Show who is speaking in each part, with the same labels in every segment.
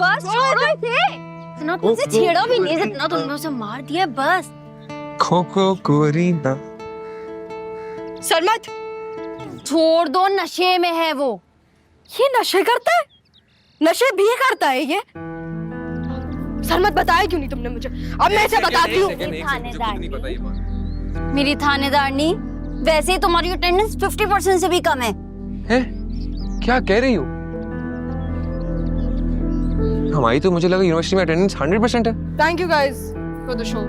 Speaker 1: बस छोड़ो इसे। इतना तुमसे छेड़ा भी नहीं, जितना तुमने उसे मार दिया बस।
Speaker 2: खोखो कोरीना।
Speaker 3: सरमत,
Speaker 1: छोड़ दो, नशे में है वो।
Speaker 3: ये नशे करता है? नशे भी करता है ये? सरमत, बताया क्यों नहीं तुमने मुझे? अब मैं इसे बताती हूँ।
Speaker 1: मेरी थानेदारनी, वैसे ही तुम्हारी अटेंडेंस 50% से भी कम है।
Speaker 2: हैं? क्या कह रही हो? हमारी तो मुझे लगा यूनिवर्सिटी में अटेंडेंस 100% है।
Speaker 3: Thank you guys for the show.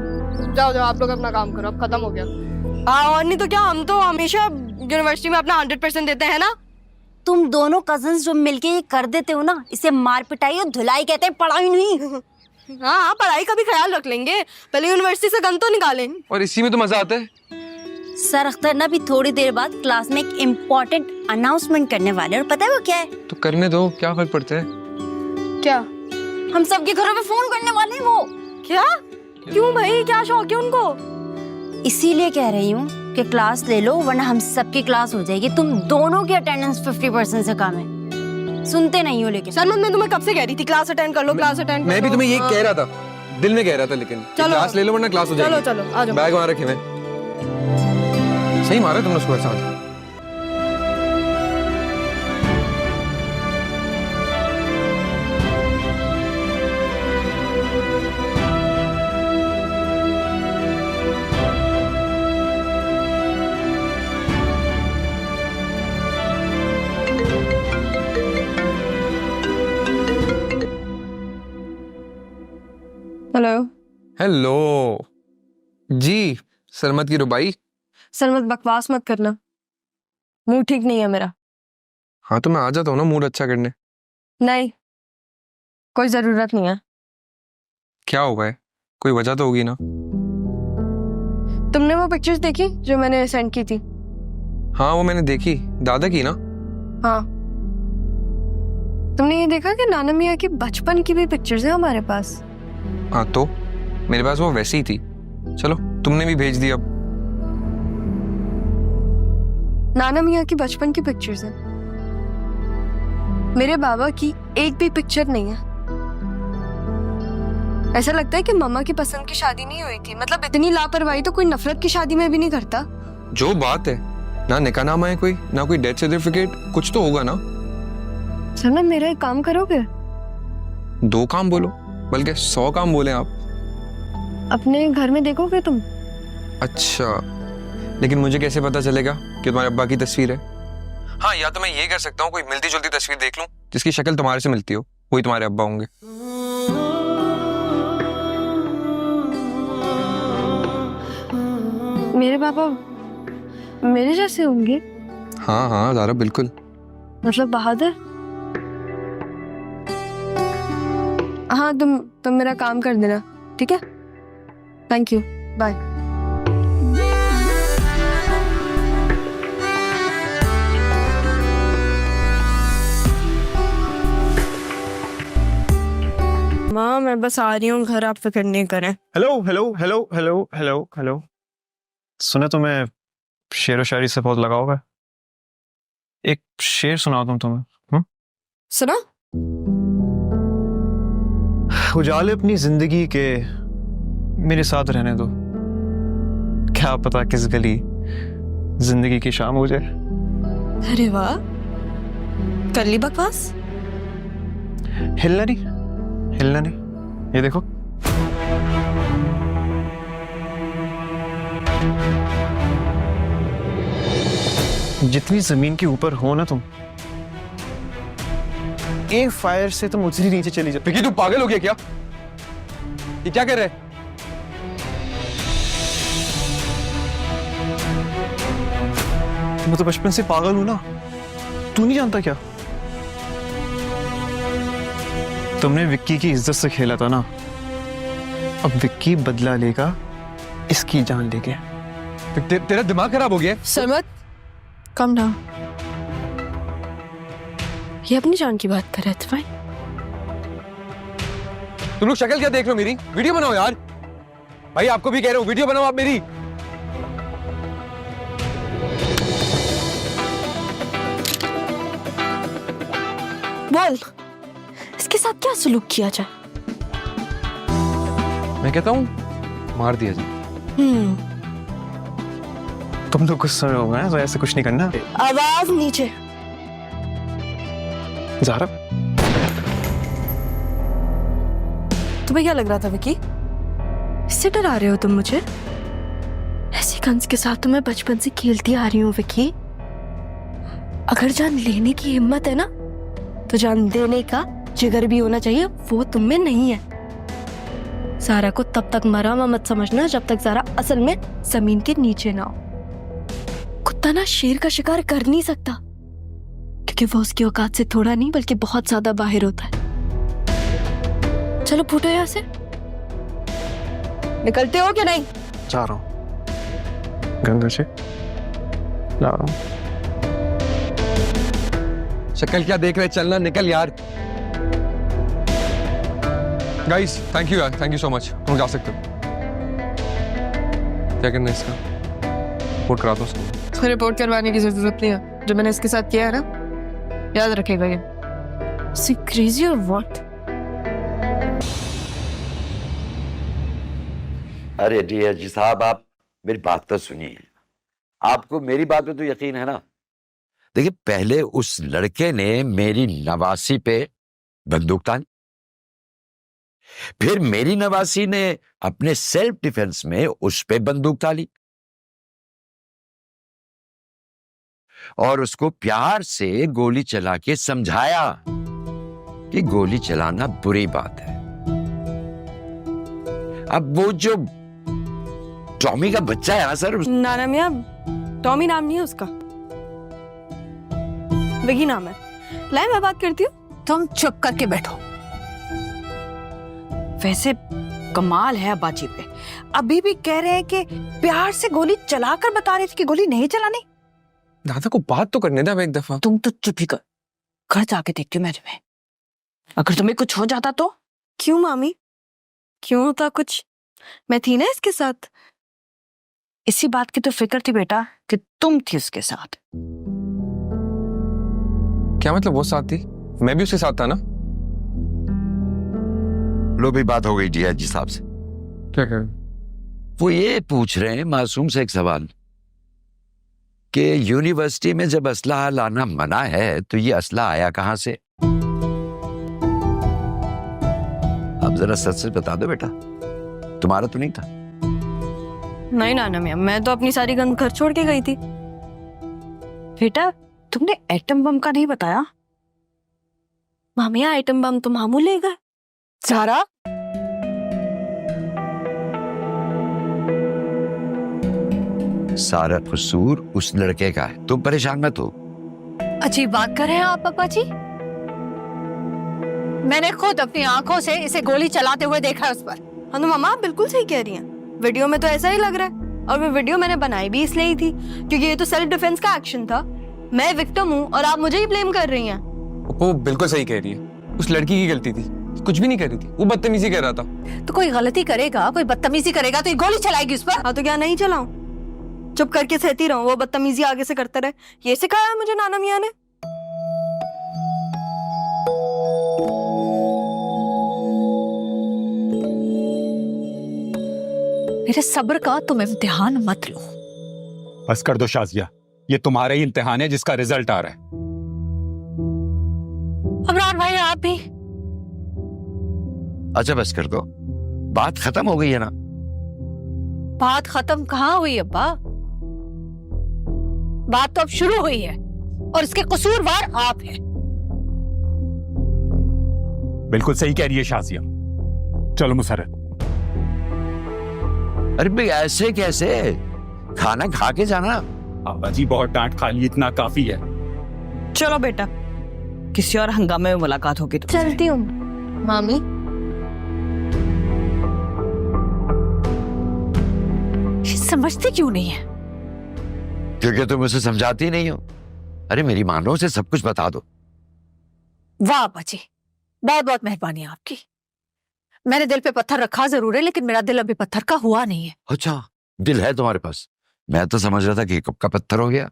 Speaker 3: जाओ जाओ, आप लोग अपना काम करो, अब खत्म हो गया। हाँ, और नहीं तो क्या, हम तो हमेशा यूनिवर्सिटी में अपना 100% देते हैं ना।
Speaker 1: तुम दोनों कजिन्स जो मिलके ये कर देते हो ना, इसे मार पिटाई और धुलाई कहते हैं, पढ़ाई नहीं।
Speaker 3: हाँ, पढ़ाई का भी ख्याल रख लेंगे, पहले यूनिवर्सिटी से गन तो निकालें।
Speaker 2: और इसी में तो मजा आता है।
Speaker 1: सर अख्तर ना भी थोड़ी देर बाद क्लास में एक इम्पोर्टेंट अनाउंसमेंट करने वाले, और पता है वो क्या है?
Speaker 2: तो करने दो, क्या फर्क पड़ता है?
Speaker 3: क्या?
Speaker 1: हम सबके घरों में फोन करने वाले हैं वो।
Speaker 3: क्या? क्यों भाई, क्या शौक है उनको?
Speaker 1: इसीलिए कह रही हूँ कि क्लास ले लो, वरना हम सबकी क्लास हो जाएगी। तुम दोनों की अटेंडेंस 50% से कम है। सुनते नहीं हो लेकिन।
Speaker 3: सर, मैं तुम्हें कब से कह रही थी क्लास अटेंड कर लो, क्लास अटेंड कर लो।
Speaker 2: मैं भी तुम्हें ये कह रहा था, दिल में कह रहा था, लेकिन
Speaker 3: चलो।
Speaker 2: क्लास ले लो वरना क्लास हो जाएगी।
Speaker 3: चलो चलो, आ जाओ।
Speaker 2: बैग वहां रखे हुए। सही मारा तुमने उसको साथ।
Speaker 3: हेलो।
Speaker 2: हेलो जी, सरमत की रुबाई।
Speaker 3: सरमत, बकवास मत करना, मूड ठीक नहीं है मेरा।
Speaker 2: हाँ तो मैं आ जाता हूँ ना मूड अच्छा करने।
Speaker 3: नहीं, कोई जरूरत नहीं है।
Speaker 2: क्या हुआ है? कोई वजह तो होगी ना।
Speaker 3: तुमने वो पिक्चर्स देखी जो मैंने सेंड की थी?
Speaker 2: हाँ वो मैंने देखी, दादा की ना।
Speaker 3: हाँ, तुमने ये देखा कि नाना मियाँ की बचपन की भी पिक्चर्स है हमारे पास?
Speaker 2: हाँ तो मेरे पास वो वैसी ही थी। चलो तुमने भी भेज दी अब।
Speaker 3: नाना मियाँ की बचपन की पिक्चर्स हैं, मेरे बाबा की एक भी पिक्चर नहीं है। ऐसा लगता है कि मम्मा की पसंद की शादी नहीं हुई थी। मतलब इतनी लापरवाही तो कोई नफरत की शादी में भी नहीं करता।
Speaker 2: जो बात है ना, निकाहनामा है कोई ना, कोई डेथ सर्टिफिकेट, कुछ तो होगा ना।
Speaker 3: सर, मेरा एक काम करोगे?
Speaker 2: 2 काम बोलो, बल्कि 100 काम बोले आप।
Speaker 3: अपने घर में देखोगे तुम?
Speaker 2: अच्छा, लेकिन मुझे कैसे पता चलेगा कि तुम्हारे अब्बा की तस्वीर है? हाँ, या तो मैं ये कर सकता हूँ, कोई मिलती जुलती तस्वीर देख लूं जिसकी शक्ल तुम्हारे से मिलती हो, वही तुम्हारे अब्बा होंगे।
Speaker 3: मेरे पापा मेरे जैसे होंगे?
Speaker 2: हाँ हाँ ज़ारा, बिल्कुल।
Speaker 3: मतलब बहादुर? हाँ, तुम मेरा काम कर देना, ठीक है? Thank you, bye. माँ, मैं बस आ रही हूँ घर, आप फिक्र नहीं करें।
Speaker 4: Hello hello hello hello hello hello. सुने, तुम्हें शेर व शायरी से बहुत लगाव है। एक शेर सुनाओ तुम्हें।
Speaker 3: सुना?
Speaker 4: उजाले अपनी जिंदगी के मेरे साथ रहने दो, क्या पता किस गली जिंदगी की शाम हो जाए।
Speaker 3: अरे वाह, कर ली बकवास।
Speaker 4: हिलना नहीं, हिलना नहीं। ये देखो, जितनी जमीन के ऊपर हो ना तुम, एक फायर से तुम उतनी नीचे चली जाओ।
Speaker 2: विकी, तू पागल हो गया क्या? ये क्या कर रहे?
Speaker 4: मैं तो बचपन से पागल हूं ना, तू नहीं जानता क्या? तुमने विक्की की इज्जत से खेला था ना, अब विक्की बदला लेगा इसकी जान लेके।
Speaker 2: तेरा दिमाग खराब हो गया?
Speaker 3: सरमत, कम डाउन। ये अपनी जान की बात कर रहे थे भाई।
Speaker 2: तुम लोग शक्ल क्या देख रहे हो मेरी? वीडियो बनाओ यार। भाई आपको भी कह रहा हूँ, वीडियो बनाओ आप मेरी।
Speaker 3: बोल, इसके साथ क्या सलूक किया जाए?
Speaker 2: मैं कहता हूँ मार दिया जाए।
Speaker 4: तुम तो गुस्से में हो गए तो ऐसे कुछ नहीं करना।
Speaker 3: आवाज नीचे।
Speaker 4: ज़ारा,
Speaker 3: तुम्हें क्या लग रहा था विकी? इससे डरा रहे हो तुम मुझे? ऐसे कंस के साथ तो मैं बचपन से खेलती आ रही हूँ विकी। अगर जान लेने की हिम्मत है ना, तो जान देने का जिगर भी होना चाहिए, वो तुम में नहीं है। ज़ारा को तब तक मरा हुआ मत समझना जब तक ज़ारा असल में जमीन के नीचे ना हो। कुत्ता ना शेर का शिकार कर नहीं सकता, क्योंकि वो उसकी औकात से थोड़ा नहीं बल्कि बहुत ज्यादा बाहर होता है। चलो फूटो यहाँ से। निकलते हो कि नहीं?
Speaker 4: जा रहा हूँ। गंदा से जा रहा हूँ।
Speaker 2: शक्ल क्या देख रहे, चलना, निकल यार। गाइस थैंक यू यार, थैंक यू सो मच। तुम जा सकते हो। क्या करना है इसका? रिपोर्ट करा दो उसको।
Speaker 3: रिपोर्ट करवाने की जरूरत नहीं है, जो मैंने इसके साथ किया है ना, याद रखेगा ये। Is he crazy or what?
Speaker 5: अरे डियर जी साहब, आप मेरी बात तो सुनिए। आपको मेरी बात पे तो यकीन है ना? देखिए, पहले उस लड़के ने मेरी नवासी पे बंदूक तानी, फिर मेरी नवासी ने अपने सेल्फ डिफेंस में उस पे बंदूक ताली और उसको प्यार से गोली चला के समझाया कि गोली चलाना बुरी बात है। अब वो जो टॉमी का बच्चा है ना सर,
Speaker 3: नाना मियाँ, टॉमी नाम नहीं है उसका, विकी नाम है। लाए मैं बात करती हूँ।
Speaker 6: तुम चुप करके बैठो। वैसे कमाल है अब्बाजी पे, अभी भी कह रहे हैं कि प्यार से गोली चलाकर बता रहे थे कि गोली नहीं चलानी।
Speaker 2: दादा को बात तो करने दे एक दफा।
Speaker 6: तुम तो चुप ही कर, घर जाके देखती हूँ मैं तुम्हें। अगर तुम्हें कुछ हो जाता तो?
Speaker 3: क्यों मामी, क्यों होता कुछ? मैं थी ना इसके साथ।
Speaker 6: इसी बात की तो फिक्र थी बेटा कि तुम थी उसके साथ।
Speaker 2: क्या मतलब वो साथ थी? मैं भी उसके साथ था ना।
Speaker 5: लो भी बात हो गई डियर जी साहब से।
Speaker 2: क्या कह?
Speaker 5: वो ये पूछ रहे हैं मासूम से एक सवाल कि यूनिवर्सिटी में जब असलहा लाना मना है तो ये असला आया कहां से? अब जरा सच सच बता दो बेटा, तुम्हारा तो नहीं था?
Speaker 3: नहीं नाना मियाँ, मैं तो अपनी सारी गन घर छोड़ के गई थी।
Speaker 6: बेटा तुमने एटम बम का नहीं बताया।
Speaker 3: मामी आइटम बम तो मामू ले गए।
Speaker 6: ज़ारा,
Speaker 5: सारा कसूर उस लड़के का है, तुम परेशान मत हो।
Speaker 6: अजीब बात कर रहे हैं आप पापा जी। मैंने खुद अपनी आंखों से इसे गोली चलाते हुए देखा है उस पर।
Speaker 3: हाँ तो मामा आप बिल्कुल सही कह रही हैं, वीडियो में तो ऐसा ही लग रहा है। और वो वीडियो मैंने बनाई भी इसलिए ही थी क्योंकि ये तो सेल्फ डिफेंस का एक्शन था। मैं विक्टिम हूँ और आप मुझे ही ब्लेम कर रही हैं।
Speaker 2: वो बिल्कुल सही कह रही है, उस लड़की की गलती थी, कुछ भी नहीं कर रही थी, वो बदतमीजी कर रहा था।
Speaker 6: तो कोई गलती करेगा, कोई बदतमीजी करेगा तो ये गोली चलाएगी उस पर।
Speaker 3: हाँ तो क्या नहीं चलाऊं? चुप करके सहती रहूं, वो बदतमीजी आगे से करते रहे। ये सिखाया मुझे नाना मियाँ ने।
Speaker 6: मेरे सब्र का तुम इम्तिहान मत लो।
Speaker 7: बस कर दो शाजिया, ये तुम्हारा ही इम्तिहान है जिसका रिजल्ट आ रहा है।
Speaker 6: अबरार भाई आप भी।
Speaker 5: अच्छा बस कर दो, बात खत्म हो गई है ना?
Speaker 6: बात खत्म कहाँ हुई अब्बा, बात तो अब शुरू हुई है और इसके कसूरवार आप हैं।
Speaker 7: बिल्कुल सही कह रही है शाजिया। चलो मुसर्रत।
Speaker 5: अरे भाई ऐसे कैसे? खाना खा के जाना।
Speaker 7: अब्बा जी बहुत डांट खा ली, इतना काफी है।
Speaker 6: चलो बेटा, किसी और हंगामे में मुलाकात होगी तो।
Speaker 3: चलती हूँ मामी।
Speaker 6: ये समझते क्यों नहीं है?
Speaker 5: क्योंकि तुम उसे समझाती नहीं हो। अरे मेरी मानो से सब कुछ बता दो।
Speaker 6: वाह अब्बा जी, बहुत बहुत मेहरबानी आपकी। मैंने दिल पे पत्थर रखा जरूर है, लेकिन मेरा दिल अभी पत्थर का हुआ नहीं है।
Speaker 5: अच्छा दिल है तुम्हारे पास? मैं तो समझ रहा था कि कब का पत्थर हो गया।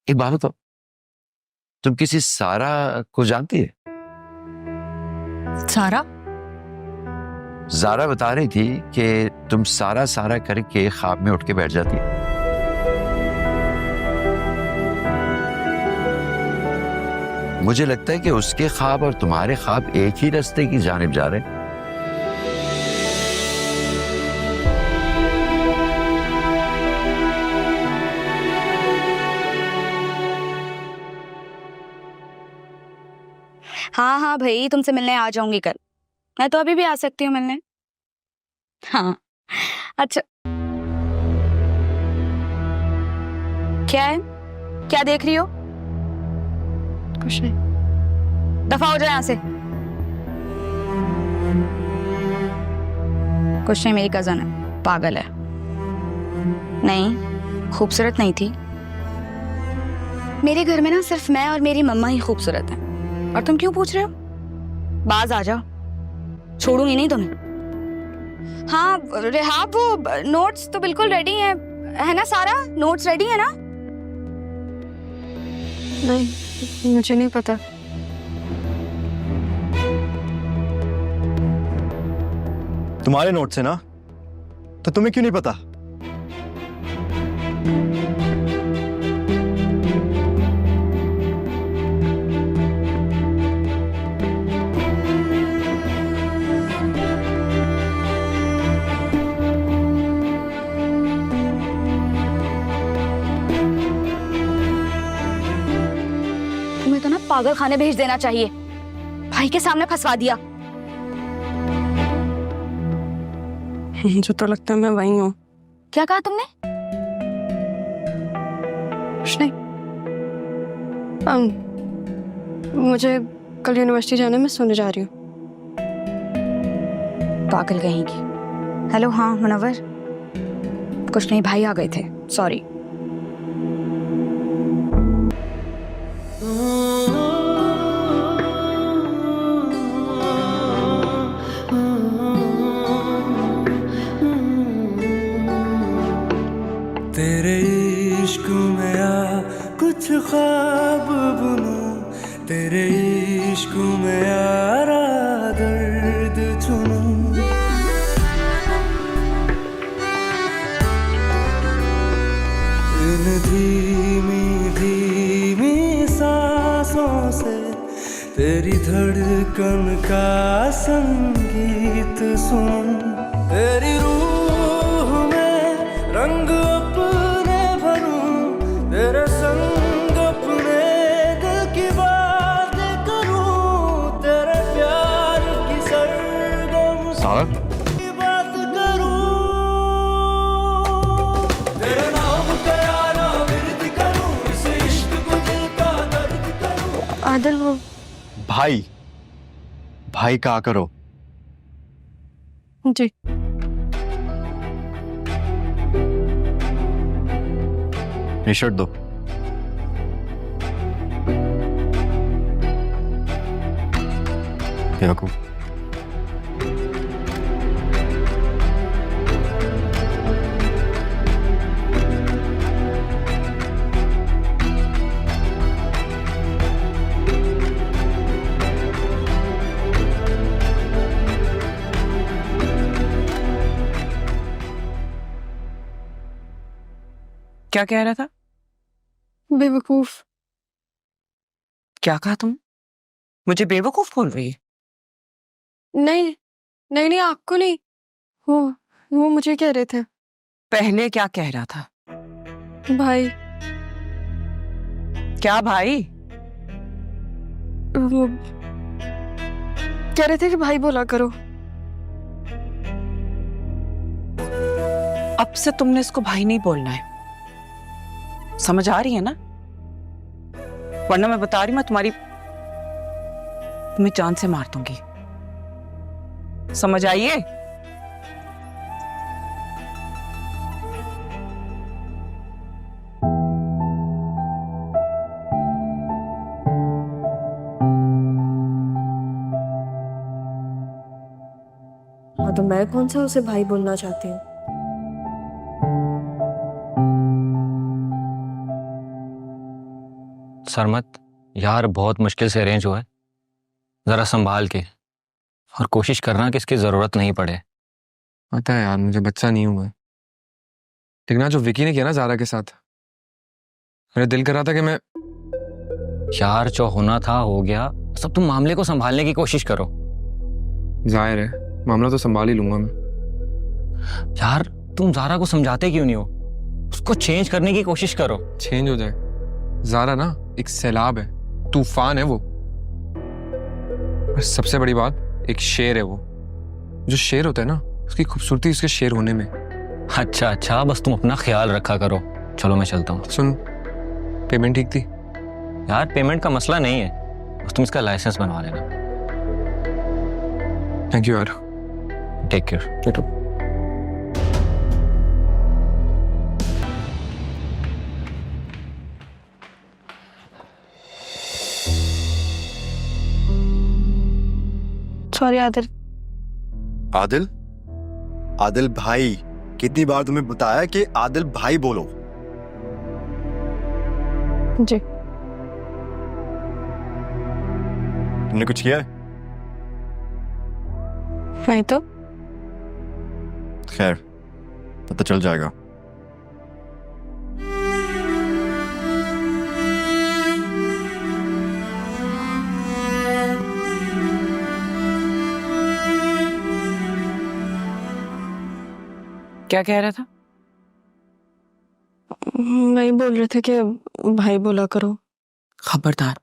Speaker 5: एक बात बताओ, तुम किसी सारा को जानती है?
Speaker 6: सारा?
Speaker 5: जारा बता रही थी कि तुम सारा सारा करके ख्वाब में उठ के बैठ जाती। मुझे लगता है कि उसके ख्वाब और तुम्हारे ख्वाब एक ही रास्ते की जानिब जा रहे हैं।
Speaker 8: हाँ हाँ भाई, तुमसे मिलने आ जाऊंगी कल। मैं तो अभी भी आ सकती हूँ मिलने। हाँ अच्छा, क्या है? क्या देख रही हो?
Speaker 3: कुछ नहीं।
Speaker 8: दफा हो जाए यहाँ से। कुछ नहीं, मेरी कजन है, पागल है। नहीं, खूबसूरत नहीं थी। मेरे घर में ना सिर्फ मैं और मेरी मम्मा ही खूबसूरत हैं। और तुम क्यों पूछ रहे हो? बाज आ जाओ, छोड़ूंगी नहीं तुम्हें। हाँ रेहाब, वो नोट्स तो बिल्कुल रेडी हैं, है ना सारा? नोट्स रेडी है ना?
Speaker 3: नहीं, मुझे नहीं पता।
Speaker 9: तुम्हारे नोट्स है ना, तो तुम्हें क्यों नहीं पता?
Speaker 8: तुम्हें तो ना पागल खाने भेज देना चाहिए, भाई के सामने फंसवा दिया।
Speaker 3: मुझे तो लगता है मैं वही हूँ।
Speaker 8: क्या कहा तुमने?
Speaker 3: कुछ नहीं। मुझे कल यूनिवर्सिटी जाने में सोने जा रही हूँ।
Speaker 8: पागल कहीं की। हेलो, हाँ मुनव्वर। कुछ नहीं, भाई आ गए थे, सॉरी।
Speaker 10: तेरे इश्क में आ कुछ ख्वाब बुनूं, तेरे इश्क में यारा दर्द चुनूं। इन धीमी धीमी सांसों से तेरी धड़कन का संगीत सुन। तेरी रूह में रंग अपने भरूं, तेरे संग अपने दिल की बात करूं, तेरे प्यार की सरगम की बात करूं, तेरे नाम का यारा विरद करूं, इस इश्क को दिल का दर्द करूं।
Speaker 3: आदिल, वो
Speaker 9: भाई भाई कहा करो।
Speaker 3: जी
Speaker 9: ये शर्ट दो। ये रखो।
Speaker 11: क्या कह रहा था?
Speaker 3: बेवकूफ।
Speaker 11: क्या कहा तुम? मुझे बेवकूफ बोल रही है?
Speaker 3: नहीं नहीं नहीं, आपको नहीं। वो मुझे कह रहे थे।
Speaker 11: पहले क्या कह रहा था?
Speaker 3: भाई।
Speaker 11: क्या भाई?
Speaker 3: वो कह रहे थे कि भाई बोला करो।
Speaker 11: अब से तुमने इसको भाई नहीं बोलना है, समझ आ रही है ना? वरना मैं बता रही हूं, मैं तुम्हें जान से मार दूंगी। समझ आइए?
Speaker 3: हाँ, तो मैं कौन सा उसे भाई बोलना चाहती हूँ?
Speaker 12: सरमत यार, बहुत मुश्किल से अरेंज हुआ है, जरा संभाल के। और कोशिश करना कि इसकी जरूरत नहीं पड़े।
Speaker 2: पता है यार, मुझे बच्चा नहीं हुआ है, लेकिन आज जो विकी ने किया ना ज़ारा के साथ, मेरा दिल कर रहा था कि मैं
Speaker 12: यार जो होना था हो गया, सब तुम मामले को संभालने की कोशिश करो।
Speaker 2: जाहिर है मामला तो संभाल ही लूंगा मैं।
Speaker 12: यार तुम ज़ारा को समझाते क्यों नहीं हो? उसको चेंज करने की कोशिश करो।
Speaker 2: चेंज हो जाए? ज़ारा ना एक सैलाब है, तूफान है वो, और सबसे बड़ी बात एक शेर है वो। जो शेर होता है ना, उसकी खूबसूरती उसके शेर होने में।
Speaker 12: अच्छा, बस तुम अपना ख्याल रखा करो। चलो मैं चलता हूँ।
Speaker 2: सुन, पेमेंट ठीक थी?
Speaker 12: यार पेमेंट का मसला नहीं है, बस तुम इसका लाइसेंस बनवा लेना।
Speaker 2: थैंक यू यार।
Speaker 12: Take care.
Speaker 3: Sorry Adil.
Speaker 9: Adil? Adil भाई, कितनी बार तुम्हें बताया कि आदिल भाई बोलो।
Speaker 3: जी।
Speaker 9: तुमने कुछ किया है?
Speaker 3: नहीं तो।
Speaker 9: खैर, पता चल जाएगा।
Speaker 11: क्या कह रहा था?
Speaker 3: वही बोल रहे थे कि भाई बोला करो।
Speaker 11: खबरदार,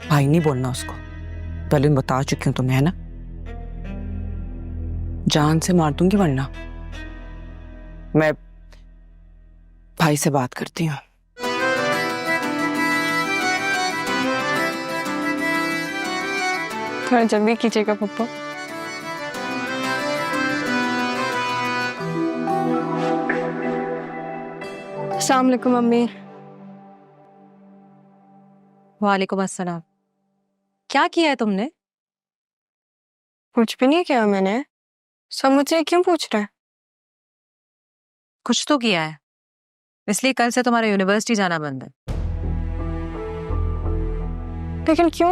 Speaker 11: भाई नहीं बोलना उसको। पहले मैं बता चुकी हूं तुम्हें, है ना? जान से मार दूंगी वरना। मैं भाई से बात करती हूँ।
Speaker 3: थोड़ा जल्दी कीजिएगा पप्पा। अस्सलाम वालेकुम मम्मी।
Speaker 6: वालेकुम अस्सलाम। क्या किया है तुमने?
Speaker 3: कुछ भी नहीं किया मैंने। सब मुझसे क्यों पूछ रहे हैं?
Speaker 6: कुछ तो किया है, इसलिए कल से तुम्हारा यूनिवर्सिटी जाना बंद है।
Speaker 3: लेकिन क्यों?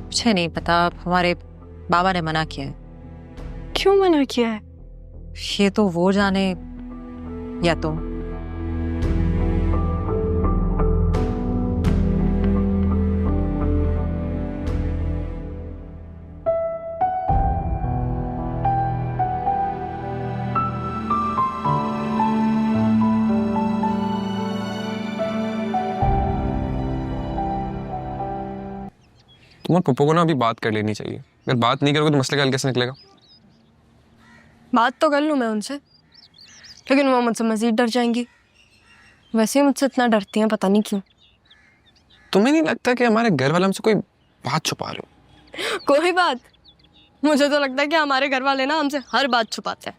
Speaker 6: मुझे नहीं पता, हमारे बाबा ने मना किया है।
Speaker 3: क्यों मना किया है?
Speaker 6: ये तो वो जाने या तो।
Speaker 2: तुम और पप्पू को ना अभी बात कर लेनी चाहिए। अगर बात नहीं करोगे तो मसले का हल कैसे निकलेगा?
Speaker 3: बात तो कर लूँ मैं उनसे, लेकिन वो मुझसे मजीद डर जाएंगी। वैसे ही मुझसे इतना डरती हैं, पता नहीं क्यों।
Speaker 2: तुम्हें नहीं लगता कि हमारे घर वाले हमसे कोई बात छुपा रहे हो?
Speaker 3: कोई बात? मुझे तो लगता है कि हमारे घर वाले ना हमसे हर बात छुपाते हैं।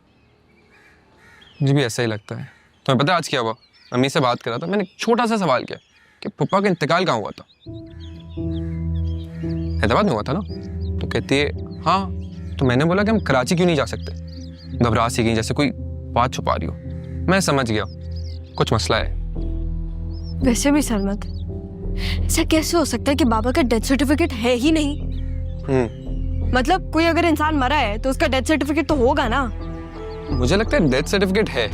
Speaker 2: मुझे भी ऐसा ही लगता है। तुम्हें पता है आज क्या हुआ? अम्मी से बात करा था, मैंने एक छोटा सा सवाल किया कि पप्पा का इंतकाल कहाँ हुआ था। हैदराबाद में हुआ था ना? तो कहती है हाँ। तो मैंने बोला कि हम कराची क्यों नहीं जा सकते? घबरा सी गई, जैसे कोई बात छुपा रही हो। मैं समझ गया, कुछ मसला है।
Speaker 3: वैसे भी सरमत, ऐसा कैसे हो सकता है कि बाबा का डेथ सर्टिफिकेट है ही नहीं? मतलब कोई अगर इंसान मरा है तो उसका डेथ सर्टिफिकेट तो होगा ना।
Speaker 2: मुझे लगता है डेथ सर्टिफिकेट है,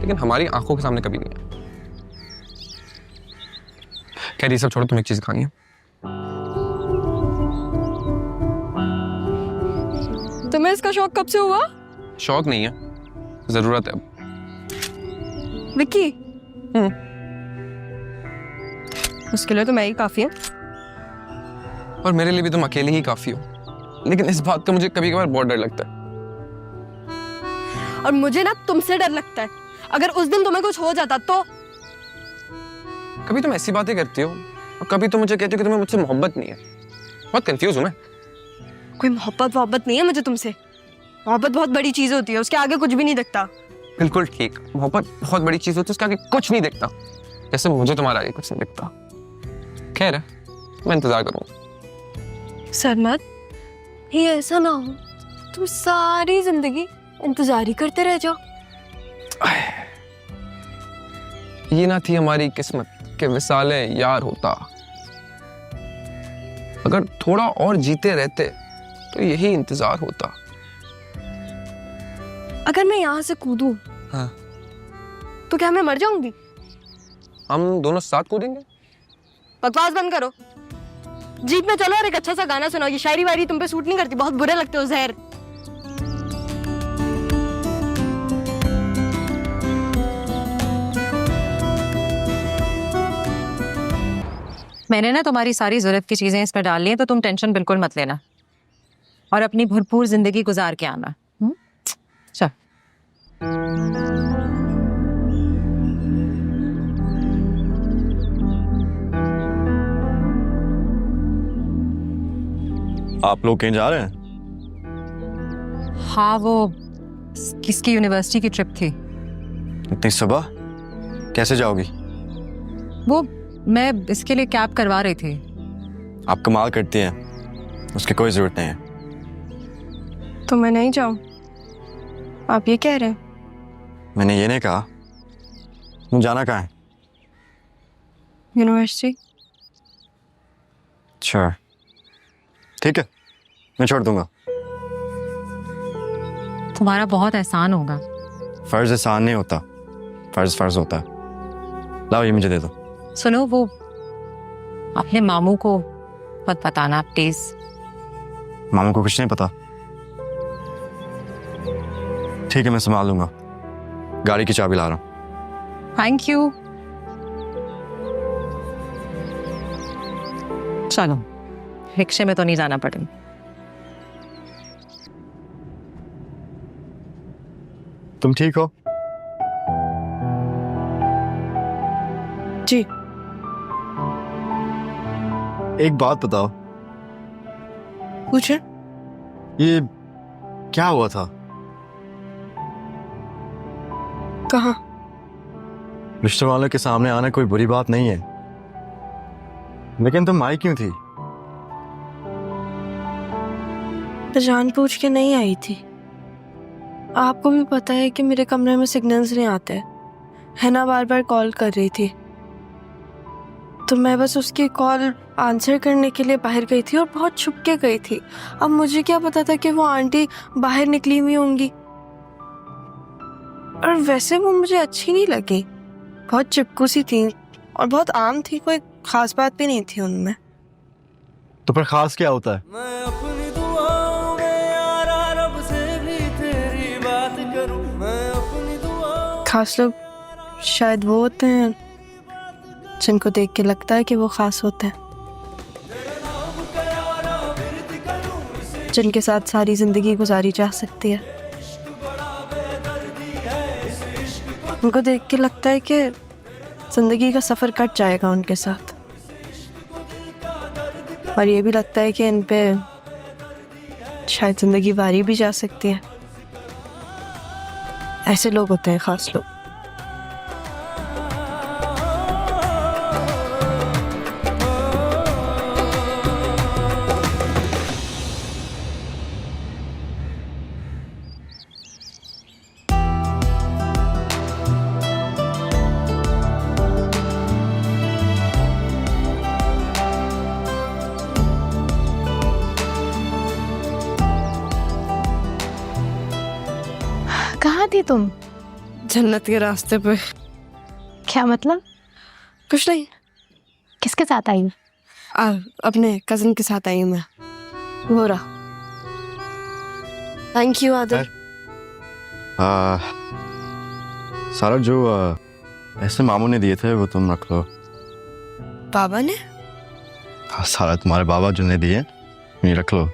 Speaker 2: लेकिन हमारी आंखों के सामने कभी नहीं है। खैर ये सब छोड़ो, तुम एक चीज खानी है।
Speaker 3: तुम्हें इसका शौक कब से हुआ?
Speaker 2: शौक नहीं है, जरूरत है अब।
Speaker 3: विक्की, उसके लिए तो मैं ही काफी हूँ।
Speaker 2: और मेरे लिए भी तुम अकेले ही काफी हो। लेकिन इस बात का मुझे कभी कभार बहुत डर लगता है।
Speaker 3: और मुझे ना तुमसे डर लगता है। अगर उस दिन तुम्हें कुछ हो जाता तो?
Speaker 2: कभी तुम ऐसी बातें करती हो और कभी तुम मुझे कहती हो कि तुम्हें मुझसे मोहब्बत नहीं है। बहुत कंफ्यूज हूं मैं।
Speaker 3: कोई मोहब्बत नहीं है मुझे तुमसे। मोहब्बत बहुत बड़ी चीज होती है, उसके आगे कुछ भी नहीं दिखता।
Speaker 2: बिल्कुल ठीक, मोहब्बत बहुत बड़ी चीज होती है, उसके आगे कुछ नहीं दिखता, जैसे मुझे तुम्हारे आगे कुछ नहीं दिखता। खैर है, मैं इंतजार करूंगा।
Speaker 3: सरमत, ये ऐसा ना हो तुम सारी जिंदगी इंतजार ही करते रह जाओ।
Speaker 2: ये ना थी हमारी किस्मत के विसाले यार होता। अगर थोड़ा और जीते रहते तो यही इंतजार होता।
Speaker 3: अगर मैं यहाँ से कूदूं
Speaker 2: हाँ।
Speaker 3: तो क्या मैं मर जाऊंगी?
Speaker 2: हम दोनों साथ कूदेंगे।
Speaker 3: बकवास बंद करो, जीप में चलो और एक अच्छा सा गाना सुनाओ। ये शायरी वायरी तुम पे सूट नहीं करती, बहुत बुरे लगते हो जहर।
Speaker 6: मैंने ना तुम्हारी सारी जरूरत की चीजें इसमें डाल ली हैं, तो तुम टेंशन बिल्कुल मत लेना और अपनी भरपूर जिंदगी गुजार के आना। चल।
Speaker 9: आप लोग कहीं जा रहे हैं?
Speaker 6: हाँ, वो किसकी यूनिवर्सिटी की ट्रिप थी।
Speaker 9: इतनी सुबह कैसे जाओगी?
Speaker 6: वो मैं इसके लिए कैब करवा रही थी।
Speaker 9: आप कमाल करती हैं, उसकी कोई जरूरत नहीं है।
Speaker 3: तो मैं नहीं जाऊं, आप ये कह रहे हैं?
Speaker 9: मैंने ये नहीं कहा। तुम जाना कहाँ है?
Speaker 3: यूनिवर्सिटी।
Speaker 9: अच्छा ठीक है, मैं छोड़ दूंगा।
Speaker 6: तुम्हारा बहुत एहसान होगा।
Speaker 9: फर्ज एहसान नहीं होता, फर्ज फर्ज होता है। लाओ ये मुझे दे दो।
Speaker 6: सुनो, वो अपने मामू को मत बताना प्लीज।
Speaker 9: मामू को कुछ नहीं पता? ठीक है, मैं संभाल लूंगा। गाड़ी की चाबी ला रहा हूँ।
Speaker 6: Thank you. चलो, रिक्शे में तो नहीं जाना पड़ेगा।
Speaker 9: तुम ठीक हो?
Speaker 3: जी।
Speaker 9: एक बात बताओ,
Speaker 3: पूछे।
Speaker 9: ये क्या हुआ था?
Speaker 3: कहाँ?
Speaker 9: रिश्ते वालों के सामने आना कोई बुरी बात नहीं है, लेकिन तुम आई क्यों थी?
Speaker 3: मैं जानबूझ के नहीं आई थी। आपको भी पता है कि मेरे कमरे में सिग्नल्स नहीं आते। है ना, बार बार कॉल कर रही थी, तो मैं बस उसकी कॉल आंसर करने के लिए बाहर गई थी और बहुत छुप के गई थी। अब मुझे क्या पता था कि वो आंटी बाहर निकली हुई होंगी। और वैसे वो मुझे अच्छी नहीं लगी, बहुत चिपकू सी थी और बहुत आम थी, कोई खास बात भी नहीं थी उनमें।
Speaker 9: तो पर खास क्या होता है?
Speaker 10: मैं अपनी दुआओं में यारा रब से भी तेरी बात करूं। मैं अपनी दुआओं
Speaker 3: खास लोग शायद वो होते हैं जिनको देख के लगता है कि वो खास होते हैं, जिनके साथ सारी जिंदगी गुजारी जा सकती है। उनको देख के लगता है कि जिंदगी का सफर कट जाएगा उनके साथ, और ये भी लगता है कि इन पे शायद जिंदगी वारी भी जा सकती है। ऐसे लोग होते हैं खास लोग।
Speaker 8: कहाँ थी तुम?
Speaker 3: जन्नत के रास्ते पे।
Speaker 8: क्या मतलब?
Speaker 3: कुछ नहीं,
Speaker 8: किसके साथ आई?
Speaker 3: अपने कजिन के साथ आई हूँ मैं। वो रहा। Thank you Adil.
Speaker 9: सारा जो ऐसे मामू ने दिए थे वो तुम रख लो।
Speaker 3: बाबा ने?
Speaker 9: सारा तुम्हारे बाबा जो ने दिए ये रख लो।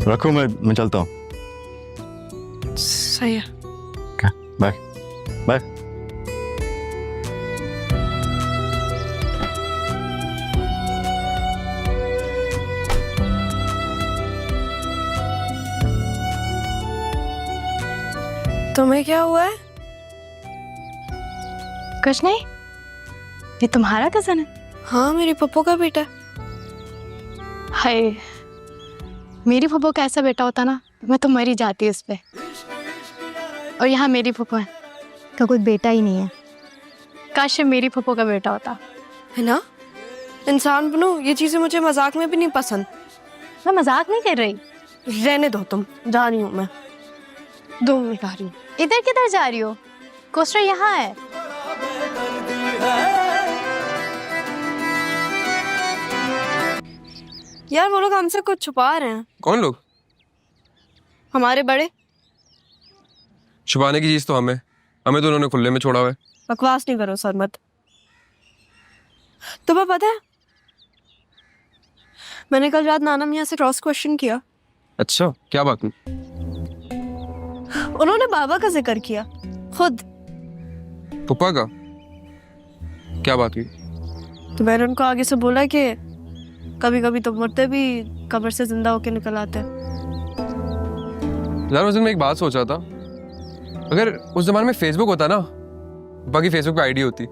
Speaker 9: रखो, मैं चलता हूँ।
Speaker 3: सही है।
Speaker 9: Bye bye.
Speaker 3: तुम्हें क्या हुआ है?
Speaker 8: कुछ नहीं, ये तुम्हारा कजन है?
Speaker 3: हाँ, मेरी पप्पू का बेटा।
Speaker 8: हाय, मेरी फूफो का ऐसा बेटा होता ना, मैं तो मर ही जाती उस पे। और यहाँ मेरी फूफो है का कोई बेटा ही नहीं है। काश ये मेरी फूफो का बेटा होता।
Speaker 3: है ना, इंसान बनो, ये चीजें मुझे मजाक में भी नहीं पसंद।
Speaker 1: मैं मजाक नहीं कर रही।
Speaker 3: रहने दो, तुम जा रही हूँ मैं, 2 मिनट आ रही हूँ।
Speaker 1: इधर किधर जा रही हो? कोस्टर यहाँ है।
Speaker 3: यार वो लोग हमसे कुछ छुपा रहे हैं।
Speaker 2: कौन लोग?
Speaker 3: हमारे बड़े।
Speaker 2: छुपाने की चीज तो हमें तो उन्होंने खुले में छोड़ा हुआ है।
Speaker 3: बकवास नहीं करो सरमत। तुम्हें पता है मैंने कल रात नाना मियाँ से क्रॉस क्वेश्चन किया।
Speaker 2: अच्छा, क्या बात?
Speaker 3: उन्होंने बाबा का जिक्र किया खुद।
Speaker 2: पुप्पा का? क्या बात हुई?
Speaker 3: तो मैंने उनको आगे से बोला कि कभी कभी तो मुर्दे भी कब्र से जिंदा होके निकल आते हैं।
Speaker 2: यार उस दिन मैं एक बात सोच रहा था, अगर उस जमाने में फेसबुक होता ना, बाकी फेसबुक पे आईडी होती।